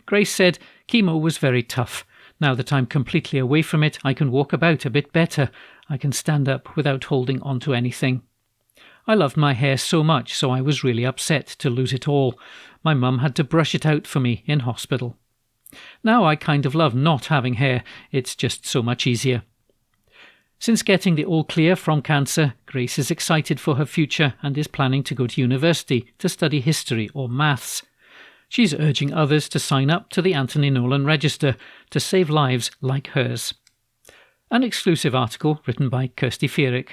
Speaker 4: Grace said, "Chemo was very tough. Now that I'm completely away from it, I can walk about a bit better. I can stand up without holding onto anything. I loved my hair so much, so I was really upset to lose it all. My mum had to brush it out for me in hospital. Now I kind of love not having hair. It's just so much easier." Since getting the all clear from cancer, Grace is excited for her future and is planning to go to university to study history or maths. She's urging others to sign up to the Anthony Nolan Register to save lives like hers. An exclusive article written by Kirsty Feerick.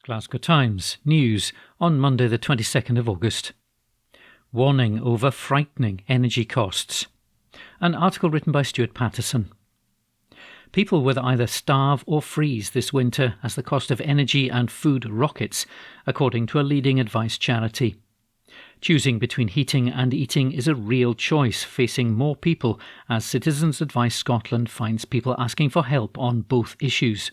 Speaker 4: Glasgow Times News on Monday the 22nd of August. Warning over frightening energy costs. An article written by Stuart Patterson. People will either starve or freeze this winter as the cost of energy and food rockets, according to a leading advice charity. Choosing between heating and eating is a real choice facing more people, as Citizens Advice Scotland finds people asking for help on both issues.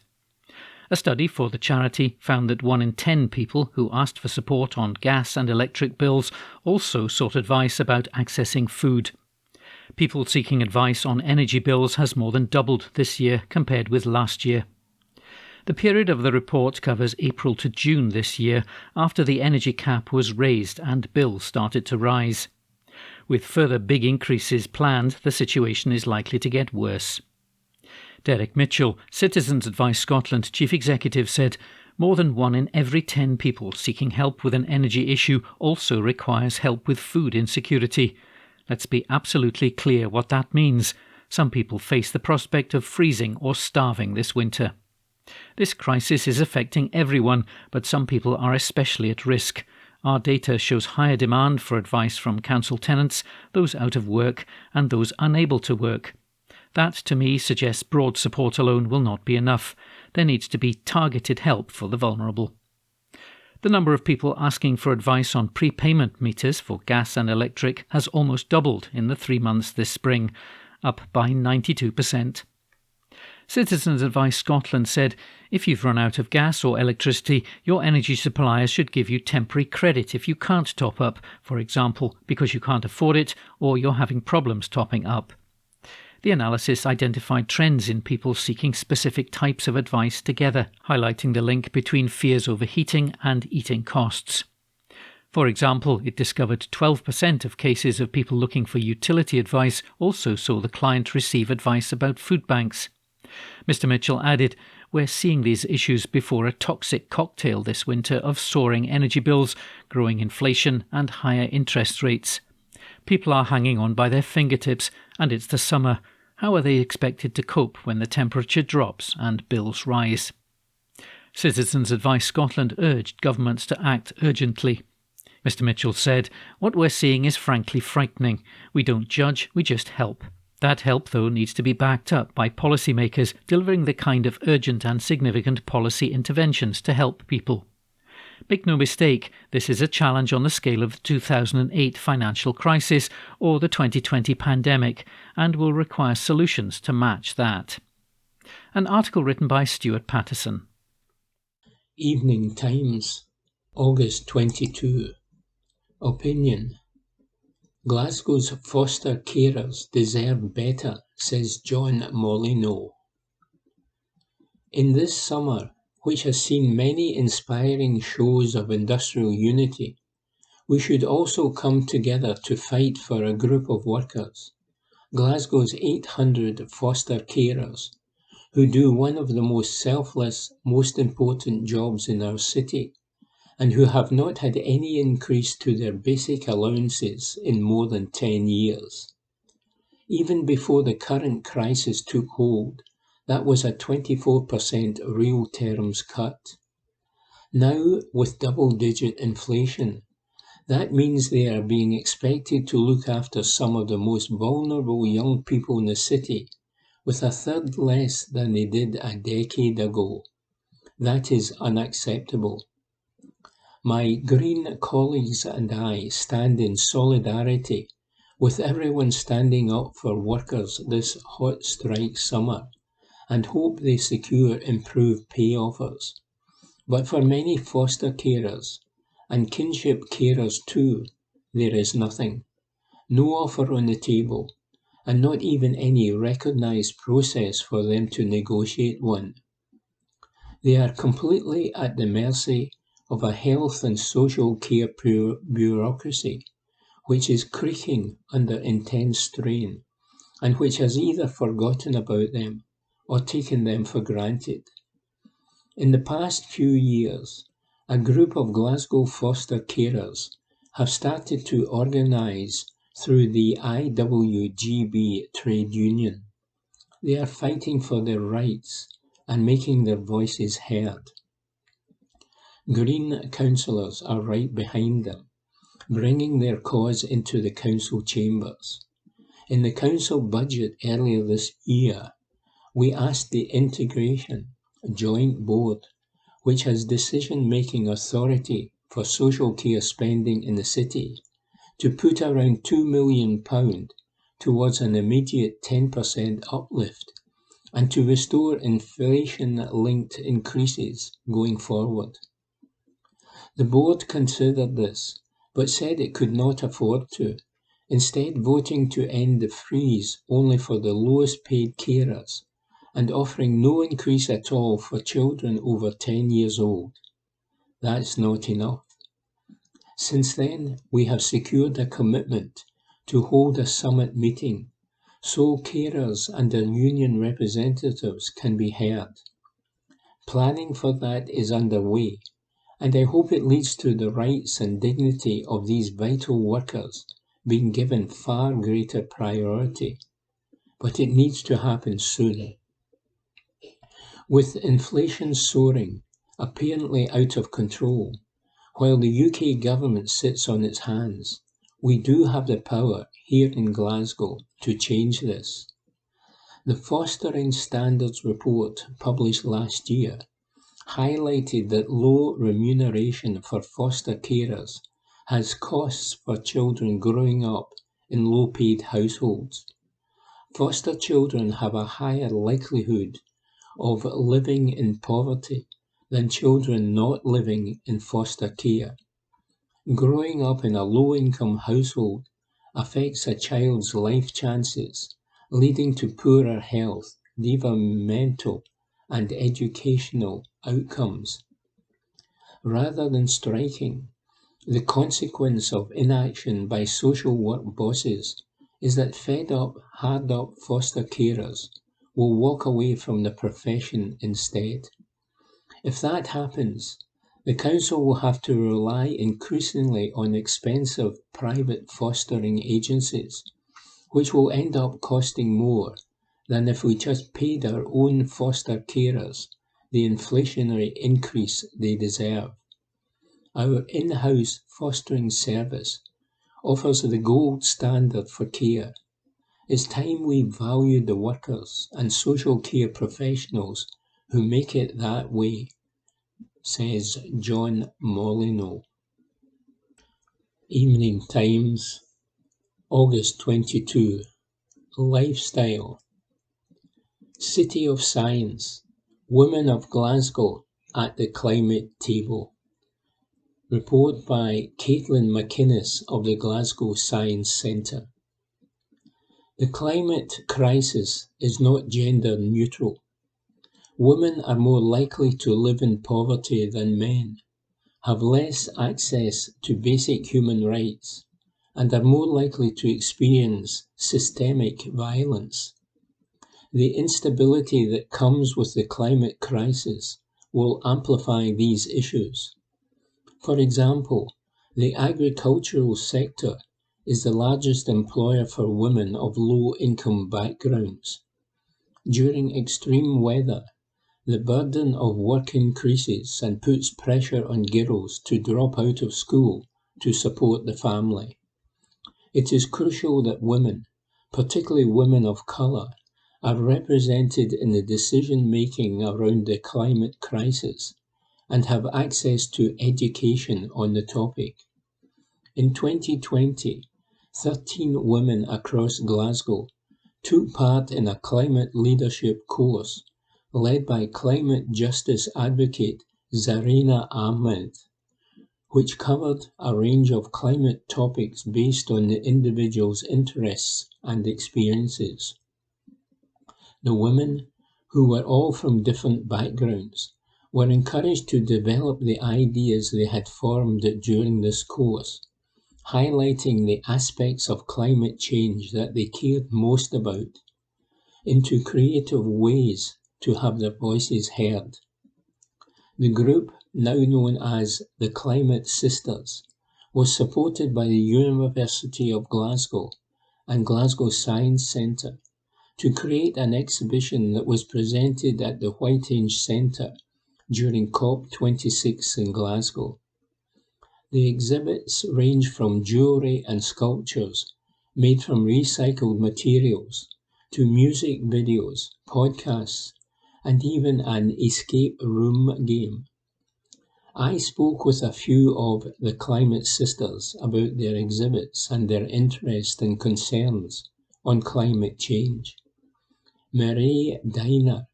Speaker 4: A study for the charity found that 1 in 10 people who asked for support on gas and electric bills also sought advice about accessing food. People seeking advice on energy bills has more than doubled this year compared with last year. The period of the report covers April to June this year, after the energy cap was raised and bills started to rise. With further big increases planned, the situation is likely to get worse. Derek Mitchell, Citizens Advice Scotland Chief Executive, said, "More than 1 in every 10 people seeking help with an energy issue also requires help with food insecurity. Let's be absolutely clear what that means. Some people face the prospect of freezing or starving this winter. This crisis is affecting everyone, but some people are especially at risk. Our data shows higher demand for advice from council tenants, those out of work, and those unable to work. That, to me, suggests broad support alone will not be enough. There needs to be targeted help for the vulnerable." The number of people asking for advice on prepayment meters for gas and electric has almost doubled in the 3 months this spring, up by 92%. Citizens Advice Scotland said, "If you've run out of gas or electricity, your energy suppliers should give you temporary credit if you can't top up, for example, because you can't afford it or you're having problems topping up." The analysis identified trends in people seeking specific types of advice together, highlighting the link between fears over heating and eating costs. For example, it discovered 12% of cases of people looking for utility advice also saw the client receive advice about food banks. Mr. Mitchell added, "We're seeing these issues before a toxic cocktail this winter of soaring energy bills, growing inflation and higher interest rates. People are hanging on by their fingertips, and it's the summer. How are they expected to cope when the temperature drops and bills rise?" Citizens Advice Scotland urged governments to act urgently. Mr. Mitchell said, "What we're seeing is frankly frightening. We don't judge, we just help. That help, though, needs to be backed up by policymakers delivering the kind of urgent and significant policy interventions to help people. Make no mistake, this is a challenge on the scale of the 2008 financial crisis or the 2020 pandemic, and will require solutions to match that." An article written by Stuart Patterson.
Speaker 5: Evening Times, August 22. Opinion. Glasgow's foster carers deserve better, says John Molyneux. In this summer, which has seen many inspiring shows of industrial unity, we should also come together to fight for a group of workers, Glasgow's 800 foster carers, who do one of the most selfless, most important jobs in our city, and who have not had any increase to their basic allowances in more than 10 years. Even before the current crisis took hold, that was a 24% real terms cut. Now, with double-digit inflation, that means they are being expected to look after some of the most vulnerable young people in the city, with a third less than they did a decade ago. That is unacceptable. My Green colleagues and I stand in solidarity with everyone standing up for workers this hot strike summer and hope they secure improved pay offers. But for many foster carers, and kinship carers too, there is nothing. No offer on the table, and not even any recognised process for them to negotiate one. They are completely at the mercy of a health and social care bureaucracy, which is creaking under intense strain, and which has either forgotten about them or taken them for granted. In the past few years, a group of Glasgow foster carers have started to organise through the IWGB trade union. They are fighting for their rights and making their voices heard. Green councillors are right behind them, bringing their cause into the council chambers. In the council budget earlier this year, we asked the Integration Joint Board, which has decision-making authority for social care spending in the city, to put around £2 million towards an immediate 10% uplift and to restore inflation-linked increases going forward. The board considered this, but said it could not afford to, instead voting to end the freeze only for the lowest paid carers and offering no increase at all for children over 10 years old. That's not enough. Since then, we have secured a commitment to hold a summit meeting so carers and their union representatives can be heard. Planning for that is underway, and I hope it leads to the rights and dignity of these vital workers being given far greater priority. But it needs to happen soon. With inflation soaring, apparently out of control, while the UK government sits on its hands, we do have the power here in Glasgow to change this. The Fostering Standards Report published last year highlighted that low remuneration for foster carers has costs for children growing up in low-paid households. Foster children have a higher likelihood of living in poverty than children not living in foster care. Growing up in a low-income household affects a child's life chances, leading to poorer health, developmental and educational outcomes. Rather than striking, the consequence of inaction by social work bosses is that fed-up, hard-up foster carers will walk away from the profession instead. If that happens, the council will have to rely increasingly on expensive private fostering agencies, which will end up costing more than if we just paid our own foster carers the inflationary increase they deserve. Our in-house fostering service offers the gold standard for care. It's time we valued the workers and social care professionals who make it that way, says John Molyneux. Evening Times, August 22. Lifestyle. City of Science. Women of Glasgow at the climate table. Report by Caitlin McInnes of the Glasgow Science Centre. The climate crisis is not gender neutral. Women are more likely to live in poverty than men, have less access to basic human rights, and are more likely to experience systemic violence. The instability that comes with the climate crisis will amplify these issues. For example, the agricultural sector is the largest employer for women of low-income backgrounds. During extreme weather, the burden of work increases and puts pressure on girls to drop out of school to support the family. It is crucial that women, particularly women of colour, are represented in the decision-making around the climate crisis and have access to education on the topic. In 2020, 13 women across Glasgow took part in a climate leadership course led by climate justice advocate Zarina Ahmed, which covered a range of climate topics based on the individual's interests and experiences. The women, who were all from different backgrounds, were encouraged to develop the ideas they had formed during this course, highlighting the aspects of climate change that they cared most about, into creative ways to have their voices heard. The group, now known as the Climate Sisters, was supported by the University of Glasgow and Glasgow Science Centre to create an exhibition that was presented at the Whiteinch Centre during COP26 in Glasgow. The exhibits range from jewellery and sculptures made from recycled materials to music videos, podcasts, and even an escape room game. I spoke with a few of the Climate Sisters about their exhibits and their interest and concerns on climate change. Mireille Diner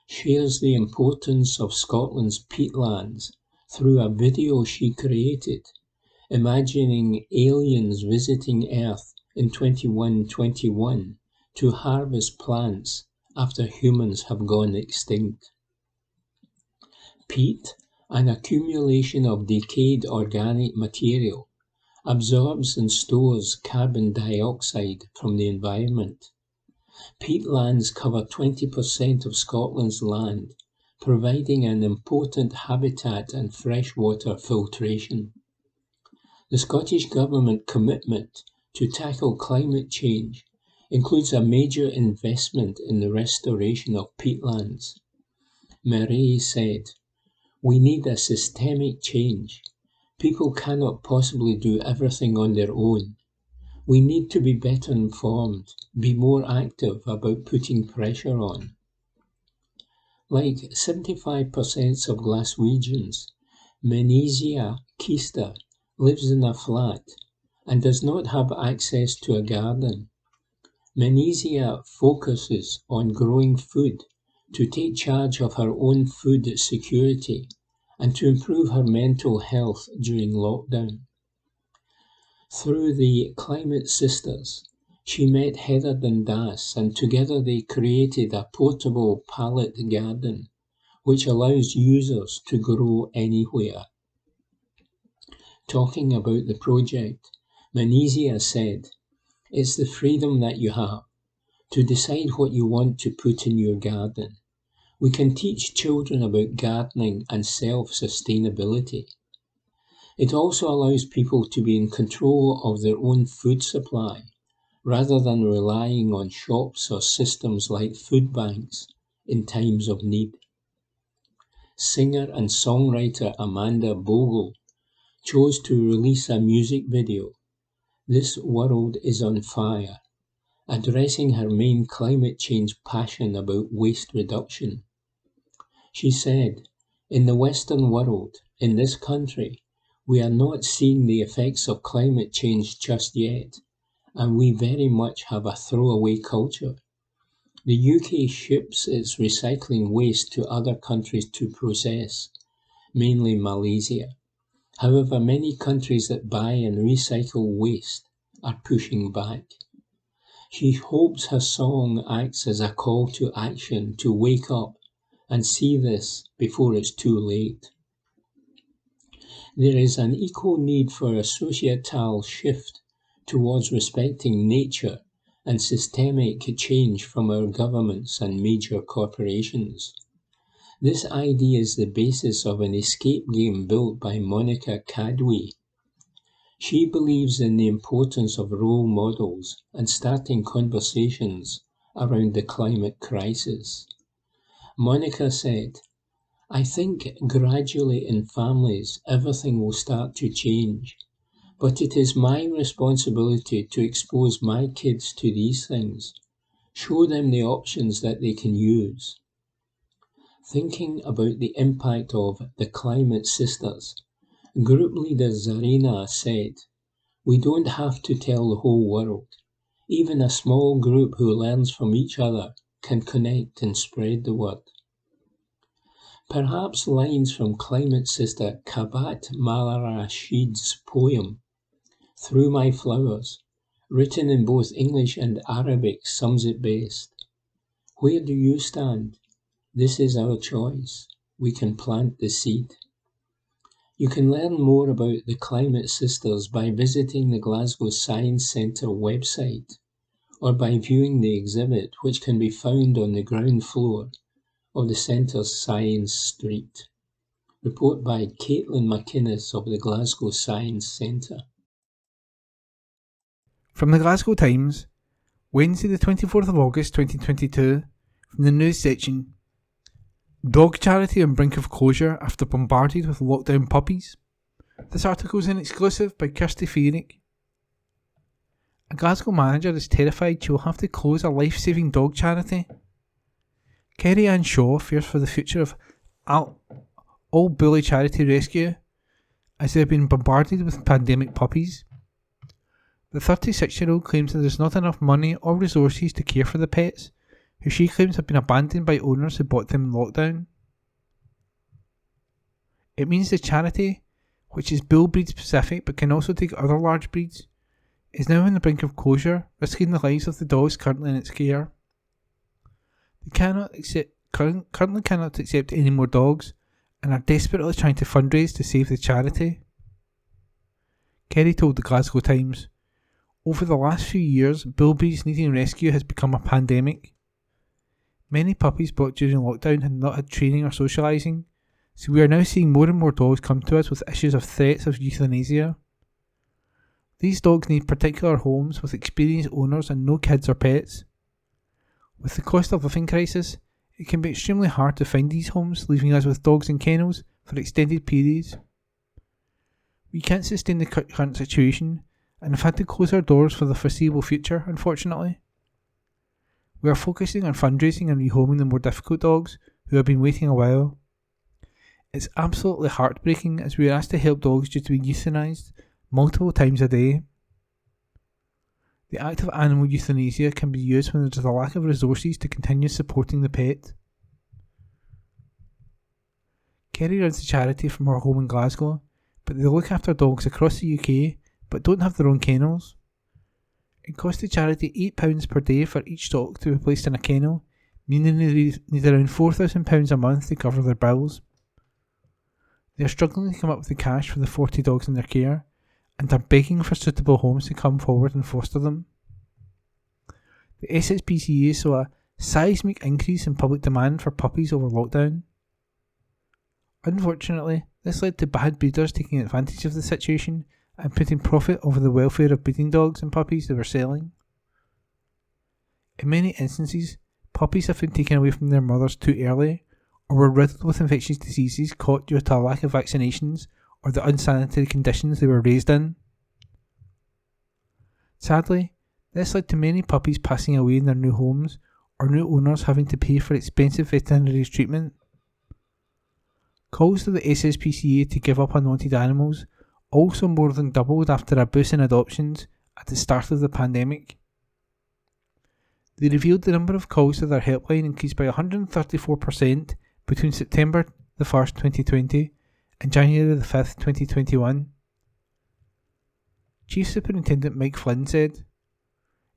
Speaker 5: shares the importance of Scotland's peatlands through a video she created, imagining aliens visiting Earth in 2121 to harvest plants after humans have gone extinct. Peat, an accumulation of decayed organic material, absorbs and stores carbon dioxide from the environment. Peatlands cover 20% of Scotland's land, providing an important habitat and freshwater filtration. The Scottish Government commitment to tackle climate change includes a major investment in the restoration of peatlands. Mireille said, "We need a systemic change. People cannot possibly do everything on their own. We need to be better informed, be more active about putting pressure on." Like 75% of Glaswegians, Menezia Keister lives in a flat and does not have access to a garden. Menezia focuses on growing food to take charge of her own food security and to improve her mental health during lockdown. Through the Climate Sisters, she met Heather Dundas and together they created a portable pallet garden which allows users to grow anywhere. Talking about the project, Menezia said, "It's the freedom that you have to decide what you want to put in your garden. We can teach children about gardening and self-sustainability. It also allows people to be in control of their own food supply, rather than relying on shops or systems like food banks in times of need." Singer and songwriter Amanda Bogle chose to release a music video, "This World is on Fire," addressing her main climate change passion about waste reduction. She said, "In the Western world, in this country, we are not seeing the effects of climate change just yet, and we very much have a throwaway culture. The UK ships its recycling waste to other countries to process, mainly Malaysia. However, many countries that buy and recycle waste are pushing back. She hopes her song acts as a call to action to wake up and see this before it's too late. There is an equal need for a societal shift towards respecting nature and systemic change from our governments and major corporations. This idea is the basis of an escape game built by Monica Cadway. She believes in the importance of role models and starting conversations around the climate crisis. Monica said, "I think gradually in families everything will start to change, but it is my responsibility to expose my kids to these things, show them the options that they can use." Thinking about the impact of the Climate Sisters, group leader Zarina said, "We don't have to tell the whole world. Even a small group who learns from each other can connect and spread the word." Perhaps lines from climate sister Kabat Malarashid's poem, "Through My Flowers," written in both English and Arabic, sums it best. Where do you stand? This is our choice. We can plant the seed. You can learn more about the Climate Sisters by visiting the Glasgow Science Centre website or by viewing the exhibit, which can be found on the ground floor of the Centre's Science Street. Report by Caitlin McInnes of the Glasgow Science Centre.
Speaker 2: From the Glasgow Times, Wednesday the 24th of August 2022, from the news section. Dog charity on brink of closure after bombarded with lockdown puppies. This article is an exclusive by Kirsty Feerick. A Glasgow manager is terrified she will have to close a life-saving dog charity. Kerry Ann Shaw fears for the future of Old Bully Charity Rescue as they have been bombarded with pandemic puppies. The 36-year-old claims that there is not enough money or resources to care for the pets, who she claims have been abandoned by owners who bought them in lockdown. It means the charity, which is bull breed specific but can also take other large breeds, is now on the brink of closure, risking the lives of the dogs currently in its care. They currently cannot accept any more dogs and are desperately trying to fundraise to save the charity. Kerry told the Glasgow Times, "Over the last few years, bull breeds needing rescue has become a pandemic. Many puppies bought during lockdown had not had training or socialising, so we are now seeing more and more dogs come to us with issues of threats of euthanasia. These dogs need particular homes with experienced owners and no kids or pets. With the cost of living crisis, it can be extremely hard to find these homes, leaving us with dogs in kennels for extended periods. We can't sustain the current situation and have had to close our doors for the foreseeable future, unfortunately. We are focusing on fundraising and rehoming the more difficult dogs who have been waiting a while. It's absolutely heartbreaking as we are asked to help dogs due to being euthanised multiple times a day. The act of animal euthanasia can be used when there is a lack of resources to continue supporting the pet." Kerry runs the charity from her home in Glasgow, but they look after dogs across the UK but don't have their own kennels. It costs the charity £8 per day for each dog to be placed in a kennel, meaning they need around £4,000 a month to cover their bills. They are struggling to come up with the cash for the 40 dogs in their care, and are begging for suitable homes to come forward and foster them. The SSPCA saw a seismic increase in public demand for puppies over lockdown. Unfortunately, this led to bad breeders taking advantage of the situation and putting profit over the welfare of breeding dogs and puppies they were selling. In many instances, puppies have been taken away from their mothers too early, or were riddled with infectious diseases caught due to a lack of vaccinations or the unsanitary conditions they were raised in. Sadly, this led to many puppies passing away in their new homes, or new owners having to pay for expensive veterinary treatment. Calls to the SSPCA to give up unwanted animals also more than doubled after a boost in adoptions at the start of the pandemic. They revealed the number of calls to their helpline increased by 134% between September the 1st, 2020 on January the 5th, 2021. Chief Superintendent Mike Flynn said,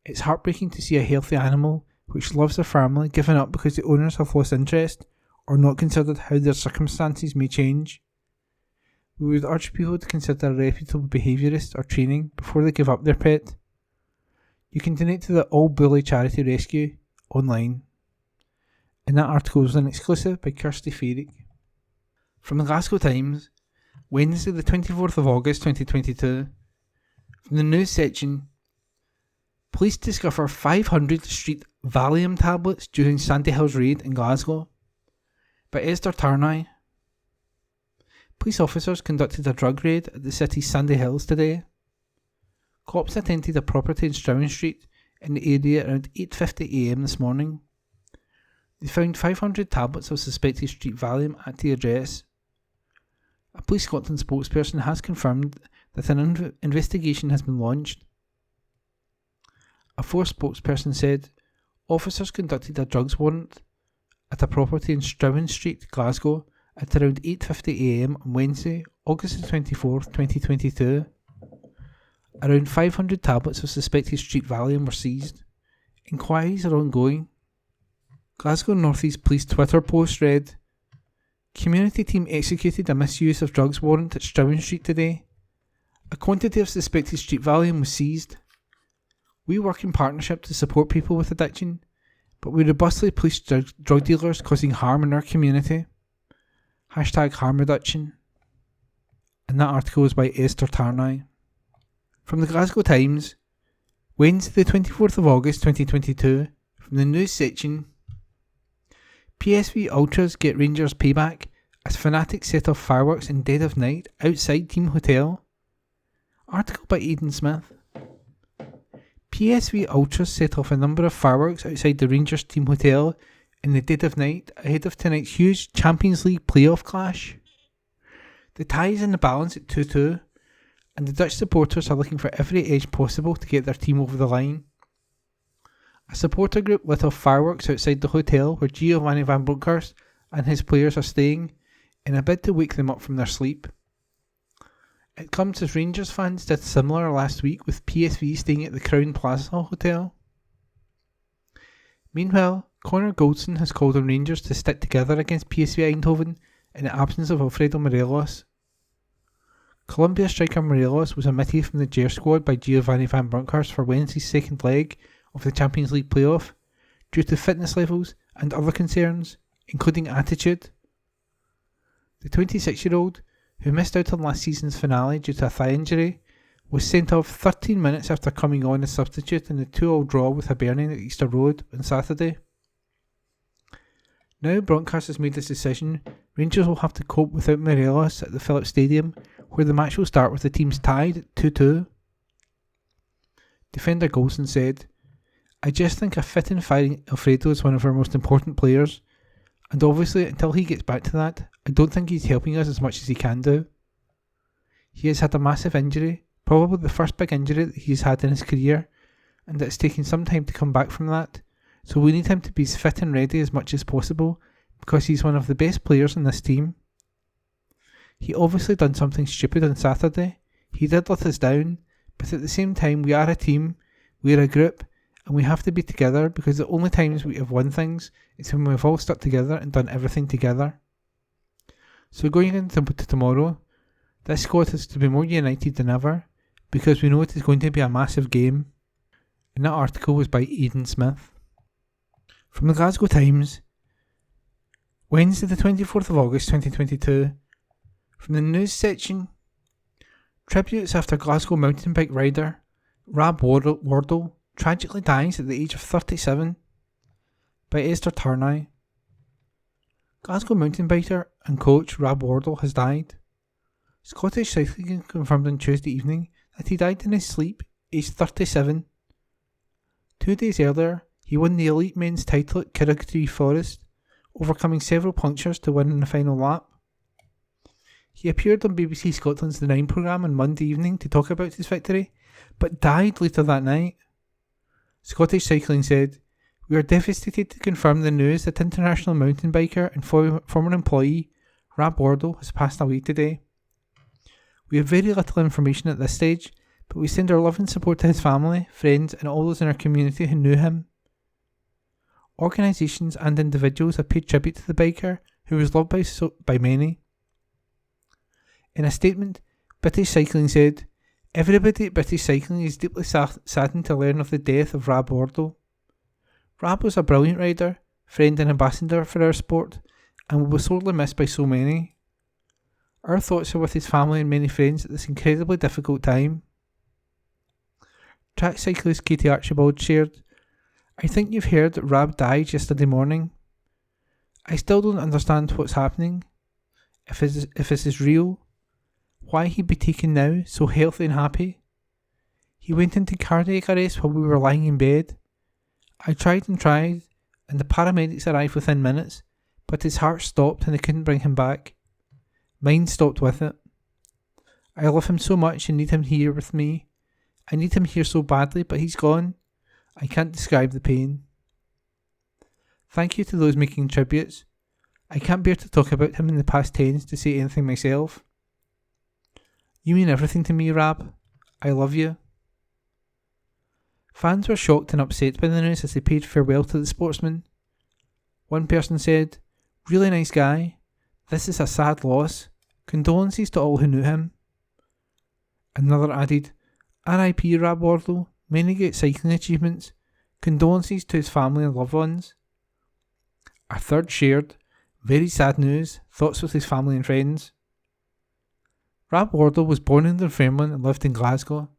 Speaker 2: "It's heartbreaking to see a healthy animal which loves their family given up because the owners have lost interest or not considered how their circumstances may change. We would urge people to consider a reputable behaviourist or training before they give up their pet. You can donate to the All Bully Charity Rescue online." And that article was an exclusive by Kirsty Feerick. From the Glasgow Times, Wednesday the 24th of August 2022. From the news section, police discover 500 street Valium tablets during Sandy Hill's raid in Glasgow. By Esther Tarnay. Police officers conducted a drug raid at the city's Sandy Hills today. Cops attended a property in Strowan Street in the area around 8:50 am this morning. They found 500 tablets of suspected street Valium at the address. A Police Scotland spokesperson has confirmed that an investigation has been launched. A Force spokesperson said officers conducted a drugs warrant at a property in Strowan Street, Glasgow, at around 8:50 am on Wednesday, August 24th, 2022. Around 500 tablets of suspected street Valium were seized. Inquiries are ongoing. Glasgow North East Police Twitter post read, "Community team executed a misuse of drugs warrant at Strowan Street today. A quantity of suspected street Valium was seized. We work in partnership to support people with addiction, but we robustly police drug dealers causing harm in our community. #harm reduction." And that article was by Esther Tarnay. From the Glasgow Times, Wednesday the 24th of August 2022, from the news section, PSV Ultras get Rangers payback as fanatics set off fireworks in dead of night outside team hotel. Article by Aidan Smith. PSV Ultras set off a number of fireworks outside the Rangers team hotel in the dead of night ahead of tonight's huge Champions League playoff clash. The tie is in the balance at 2-2, and the Dutch supporters are looking for every edge possible to get their team over the line. A supporter group lit off fireworks outside the hotel where Giovanni van Bronckhorst and his players are staying in a bid to wake them up from their sleep. It comes as Rangers fans did similar last week with PSV staying at the Crown Plaza Hotel. Meanwhile, Connor Goldson has called on Rangers to stick together against PSV Eindhoven in the absence of Alfredo Morelos. Columbia striker Morelos was omitted from the Ger squad by Giovanni van Bronckhorst for Wednesday's second leg of the Champions League playoff due to fitness levels and other concerns, including attitude. The 26-year-old, who missed out on last season's finale due to a thigh injury, was sent off 13 minutes after coming on as substitute in the 2-2 draw with Hibernian at Easter Road on Saturday. Now Bronckhorst has made this decision, Rangers will have to cope without Morelos at the Phillips Stadium, where the match will start with the teams tied at 2-2. Defender Golson said, "I just think a fit and firing Alfredo is one of our most important players, and obviously until he gets back to that, I don't think he's helping us as much as he can do. He has had a massive injury, probably the first big injury that he's had in his career, and it's taken some time to come back from that, so we need him to be as fit and ready as much as possible, because he's one of the best players in this team. He obviously done something stupid on Saturday, he did let us down, but at the same time we are a team, we're a group, and we have to be together because the only times we have won things is when we've all stuck together and done everything together. So going into tomorrow, this squad has to be more united than ever because we know it is going to be a massive game." And that article was by Aidan Smith. From the Glasgow Times, Wednesday the 24th of August 2022, from the news section, tributes after Glasgow mountain bike rider Rab Wardle tragically dies at the age of 37, by Esther Tarnay. Glasgow mountain biker and coach Rab Wardle has died. Scottish Cycling confirmed on Tuesday evening that he died in his sleep, aged 37. 2 days earlier, he won the elite men's title at Kirrietree Forest, overcoming several punctures to win in the final lap. He appeared on BBC Scotland's The 9 programme on Monday evening to talk about his victory, but died later that night. Scottish Cycling said, "We are devastated to confirm the news that international mountain biker and former employee Rab Wardle has passed away today. We have very little information at this stage, but we send our love and support to his family, friends and all those in our community who knew him. Organisations and individuals have paid tribute to the biker, who was loved by many. In a statement, British Cycling said, "Everybody at British Cycling is deeply saddened to learn of the death of Rab Wardle. Rab was a brilliant rider, friend and ambassador for our sport, and will be sorely missed by so many. Our thoughts are with his family and many friends at this incredibly difficult time." Track cyclist Katie Archibald shared, "I think you've heard that Rab died yesterday morning. I still don't understand what's happening, if this is real, why he'd be taken now, so healthy and happy. He went into cardiac arrest while we were lying in bed. I tried, and the paramedics arrived within minutes, but his heart stopped and they couldn't bring him back. Mine stopped with it. I love him so much and need him here with me. I need him here so badly, but he's gone. I can't describe the pain. Thank you to those making tributes. I can't bear to talk about him in the past tense to say anything myself. You mean everything to me, Rab. I love you." Fans were shocked and upset by the news as they paid farewell to the sportsman. One person said, "Really nice guy. This is a sad loss. Condolences to all who knew him." Another added, "R.I.P. Rab Wardle. Many great cycling achievements. Condolences to his family and loved ones." A third shared, "Very sad news. Thoughts with his family and friends." Rab Wardle was born in Dunfermline and lived in Glasgow.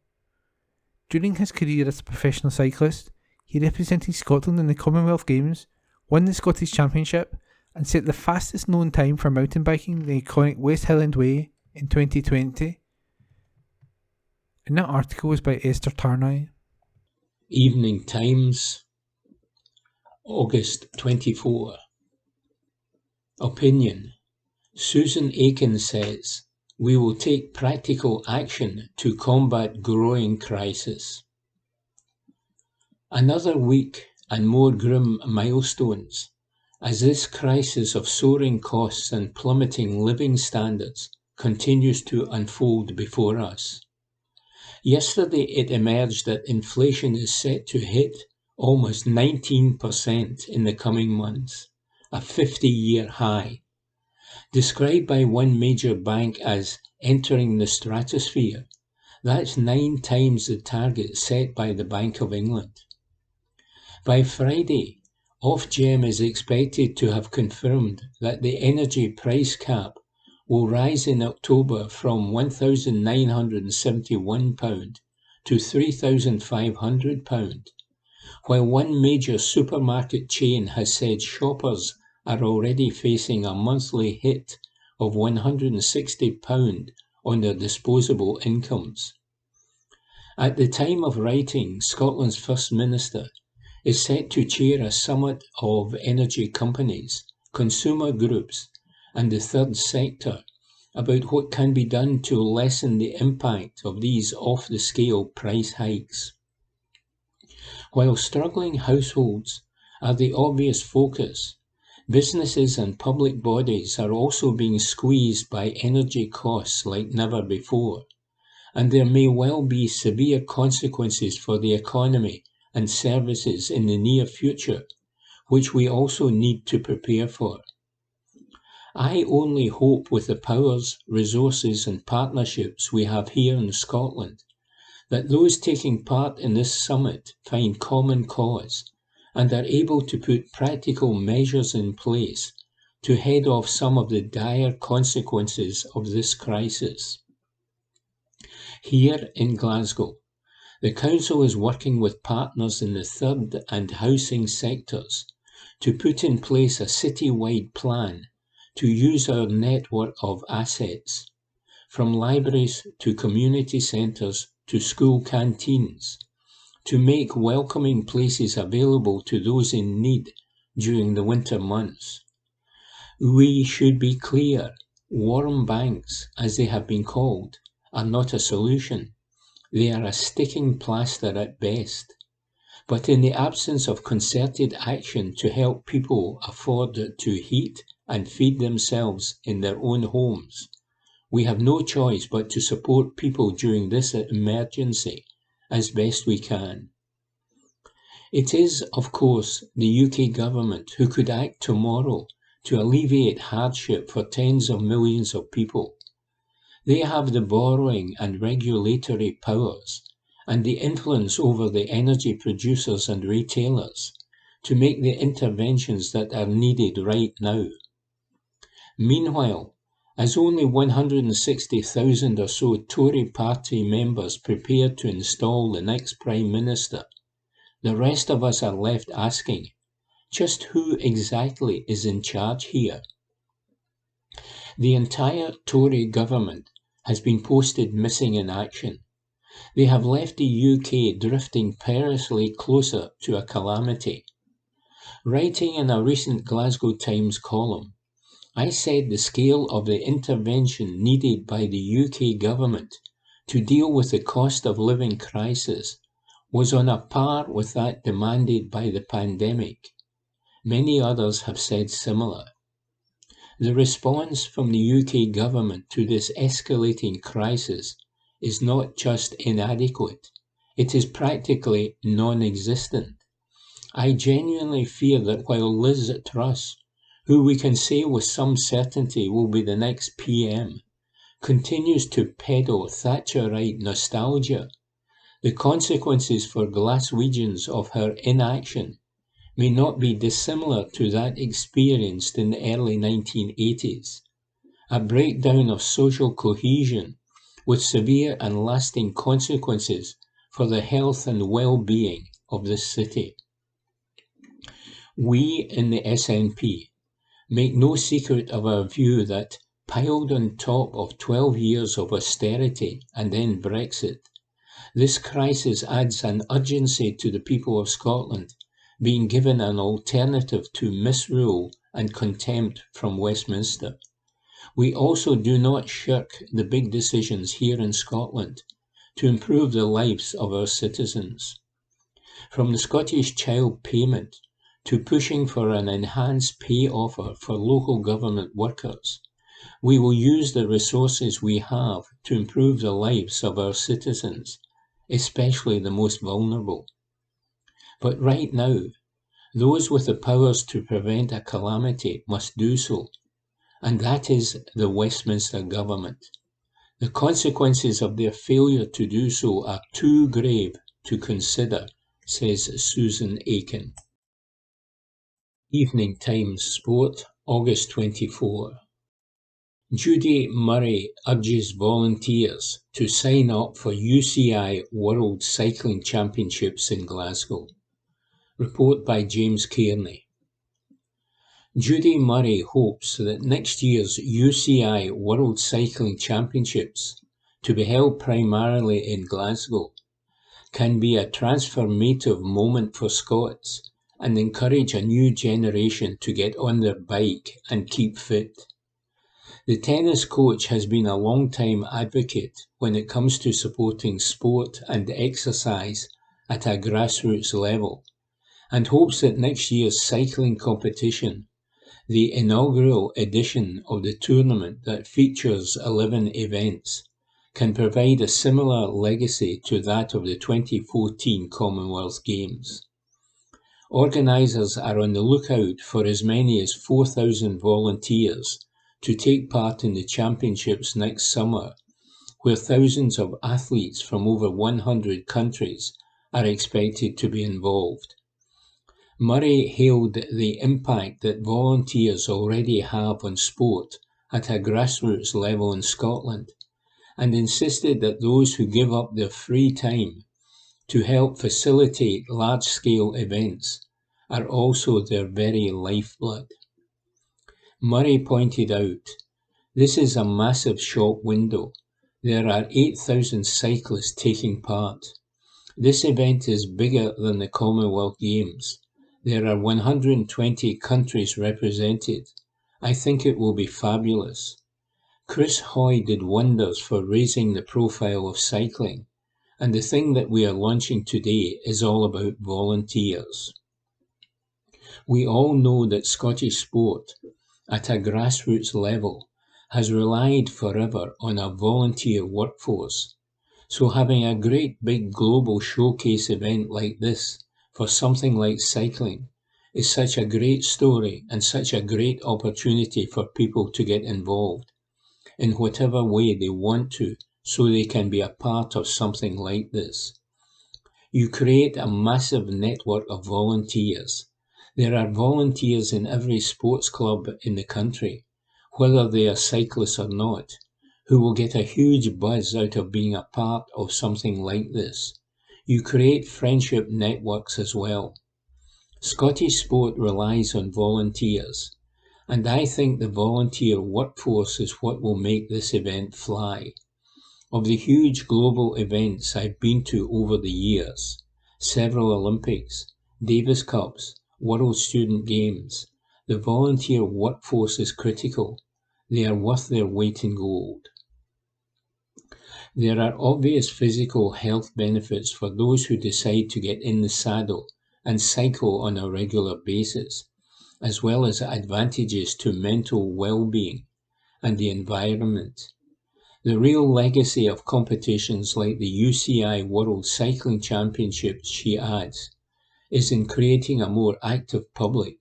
Speaker 2: During his career as a professional cyclist, he represented Scotland in the Commonwealth Games, won the Scottish Championship, and set the fastest known time for mountain biking the iconic West Highland Way in 2020. And that article was by Esther Tarnoy.
Speaker 5: Evening Times, August 24. Opinion. Susan Aiken says, "We will take practical action to combat growing crisis." Another week and more grim milestones as this crisis of soaring costs and plummeting living standards continues to unfold before us. Yesterday it emerged that inflation is set to hit almost 19% in the coming months, a 50-year high. Described by one major bank as entering the stratosphere, that's 9 times the target set by the Bank of England. By Friday, Ofgem is expected to have confirmed that the energy price cap will rise in October from £1,971 to £3,500, while one major supermarket chain has said shoppers are already facing a monthly hit of £160 on their disposable incomes. At the time of writing, Scotland's First Minister is set to chair a summit of energy companies, consumer groups, and the third sector about what can be done to lessen the impact of these off-the-scale price hikes. While struggling households are the obvious focus, businesses and public bodies are also being squeezed by energy costs like never before, and there may well be severe consequences for the economy and services in the near future, which we also need to prepare for. I only hope with the powers, resources and partnerships we have here in Scotland that those taking part in this summit find common cause and are able to put practical measures in place to head off some of the dire consequences of this crisis. Here in Glasgow, the Council is working with partners in the third and housing sectors to put in place a city-wide plan to use our network of assets, from libraries to community centres to school canteens, to make welcoming places available to those in need during the winter months. We should be clear, warm banks, as they have been called, are not a solution. They are a sticking plaster at best. But in the absence of concerted action to help people afford to heat and feed themselves in their own homes. We have no choice but to support people during this emergency as best we can. It is, of course, the UK government who could act tomorrow to alleviate hardship for tens of millions of people. They have the borrowing and regulatory powers and the influence over the energy producers and retailers to make the interventions that are needed right now. Meanwhile, as only 160,000 or so Tory party members prepare to install the next Prime Minister, the rest of us are left asking, just who exactly is in charge here? The entire Tory government has been posted missing in action. They have left the UK drifting perilously closer to a calamity. Writing in a recent Glasgow Times column, I said the scale of the intervention needed by the UK government to deal with the cost of living crisis was on a par with that demanded by the pandemic. Many others have said similar. The response from the UK government to this escalating crisis is not just inadequate, it is practically non-existent. I genuinely fear that while Liz Truss, who we can say with some certainty will be the next PM, continues to peddle Thatcherite nostalgia, the consequences for Glaswegians of her inaction may not be dissimilar to that experienced in the early 1980s, a breakdown of social cohesion with severe and lasting consequences for the health and well-being of this city. We in the SNP make no secret of our view that, piled on top of 12 years of austerity and then Brexit, this crisis adds an urgency to the people of Scotland being given an alternative to misrule and contempt from Westminster. We also do not shirk the big decisions here in Scotland to improve the lives of our citizens. From the Scottish Child Payment to pushing for an enhanced pay offer for local government workers, we will use the resources we have to improve the lives of our citizens, especially the most vulnerable. But right now, those with the powers to prevent a calamity must do so, and that is the Westminster government. The consequences of their failure to do so are too grave to consider, says Susan Aiken. Evening Times Sport, August 24. Judy Murray urges volunteers to sign up for UCI World Cycling Championships in Glasgow. Report by James Kearney. Judy Murray hopes that next year's UCI World Cycling Championships, to be held primarily in Glasgow, can be a transformative moment for Scots and encourage a new generation to get on their bike and keep fit. The tennis coach has been a long-time advocate when it comes to supporting sport and exercise at a grassroots level, and hopes that next year's cycling competition, the inaugural edition of the tournament that features 11 events, can provide a similar legacy to that of the 2014 Commonwealth Games. Organisers are on the lookout for as many as 4,000 volunteers to take part in the championships next summer, where thousands of athletes from over 100 countries are expected to be involved. Murray hailed the impact that volunteers already have on sport at a grassroots level in Scotland, and insisted that those who give up their free time to help facilitate large-scale events are also their very lifeblood. Murray pointed out, "This is a massive shop window. There are 8,000 cyclists taking part. This event is bigger than the Commonwealth Games. There are 120 countries represented. I think it will be fabulous." Chris Hoy did wonders for raising the profile of cycling, and the thing that we are launching today is all about volunteers. We all know that Scottish sport, at a grassroots level has relied forever on a volunteer workforce. So having a great big global showcase event like this for something like cycling is such a great story and such a great opportunity for people to get involved in whatever way they want to, so they can be a part of something like this. You create a massive network of volunteers. There are volunteers in every sports club in the country, whether they are cyclists or not, who will get a huge buzz out of being a part of something like this. You create friendship networks as well. Scottish sport relies on volunteers, and I think the volunteer workforce is what will make this event fly. Of the huge global events I've been to over the years, several Olympics, Davis Cups, World Student Games, the volunteer workforce is critical. They are worth their weight in gold. There are obvious physical health benefits for those who decide to get in the saddle and cycle on a regular basis, as well as advantages to mental well-being and the environment. The real legacy of competitions like the UCI World Cycling Championships, she adds, is in creating a more active public,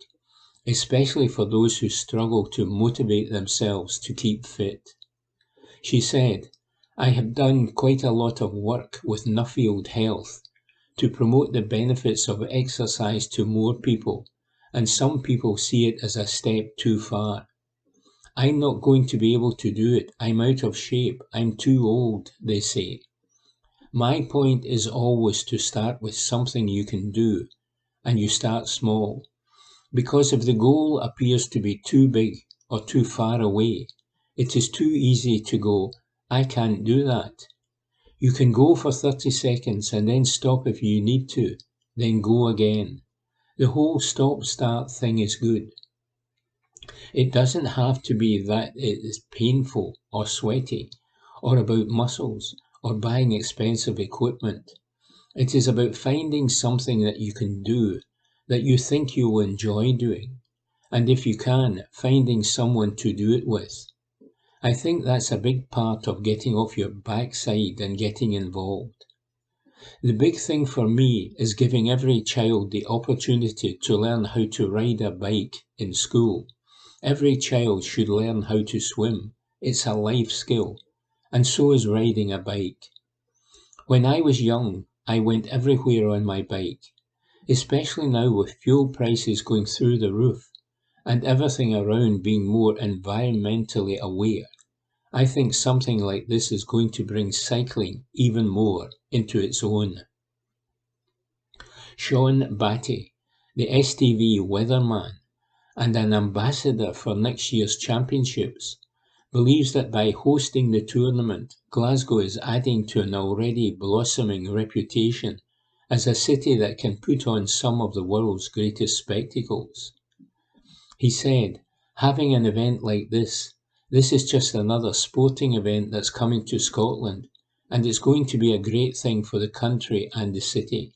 Speaker 5: especially for those who struggle to motivate themselves to keep fit. She said, I have done quite a lot of work with Nuffield Health to promote the benefits of exercise to more people, and some people see it as a step too far. I'm not going to be able to do it. I'm out of shape. I'm too old, they say. My point is always to start with something you can do, and you start small. Because if the goal appears to be too big or too far away, it is too easy to go, I can't do that. You can go for 30 seconds and then stop if you need to, then go again. The whole stop-start thing is good. It doesn't have to be that it is painful or sweaty, or about muscles, or buying expensive equipment. It is about finding something that you can do, that you think you will enjoy doing, and if you can, finding someone to do it with. I think that's a big part of getting off your backside and getting involved. The big thing for me is giving every child the opportunity to learn how to ride a bike in school. Every child should learn how to swim. It's a life skill, and so is riding a bike. When I was young, I went everywhere on my bike, especially now with fuel prices going through the roof and everything around being more environmentally aware. I think something like this is going to bring cycling even more into its own. Sean Batty, the STV weatherman and an ambassador for next year's championships, believes that by hosting the tournament, Glasgow is adding to an already blossoming reputation as a city that can put on some of the world's greatest spectacles. He said, having an event like this is just another sporting event that's coming to Scotland, and it's going to be a great thing for the country and the city.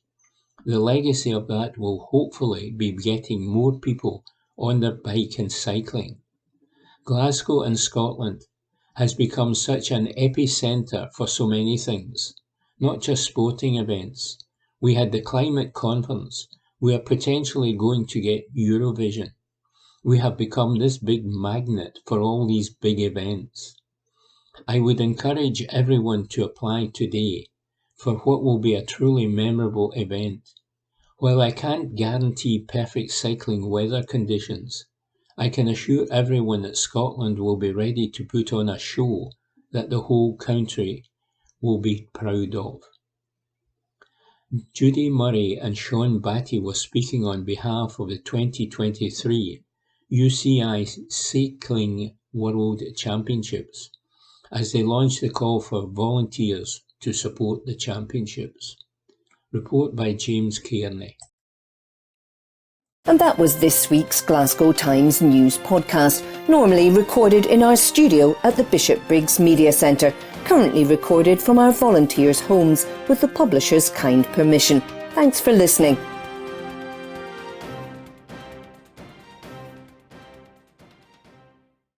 Speaker 5: The legacy of that will hopefully be getting more people on their bike and cycling. Glasgow and Scotland has become such an epicentre for so many things, not just sporting events. We had the climate conference. We are potentially going to get Eurovision. We have become this big magnet for all these big events. I would encourage everyone to apply today for what will be a truly memorable event. While I can't guarantee perfect cycling weather conditions, I can assure everyone that Scotland will be ready to put on a show that the whole country will be proud of. Judy Murray and Sean Batty were speaking on behalf of the 2023 UCI Cycling World Championships as they launched the call for volunteers to support the championships. Report by James Kearney.
Speaker 1: And that was this week's Glasgow Times News podcast, normally recorded in our studio at the Bishopbriggs Media Centre, currently recorded from our volunteers' homes with the publisher's kind permission. Thanks for listening.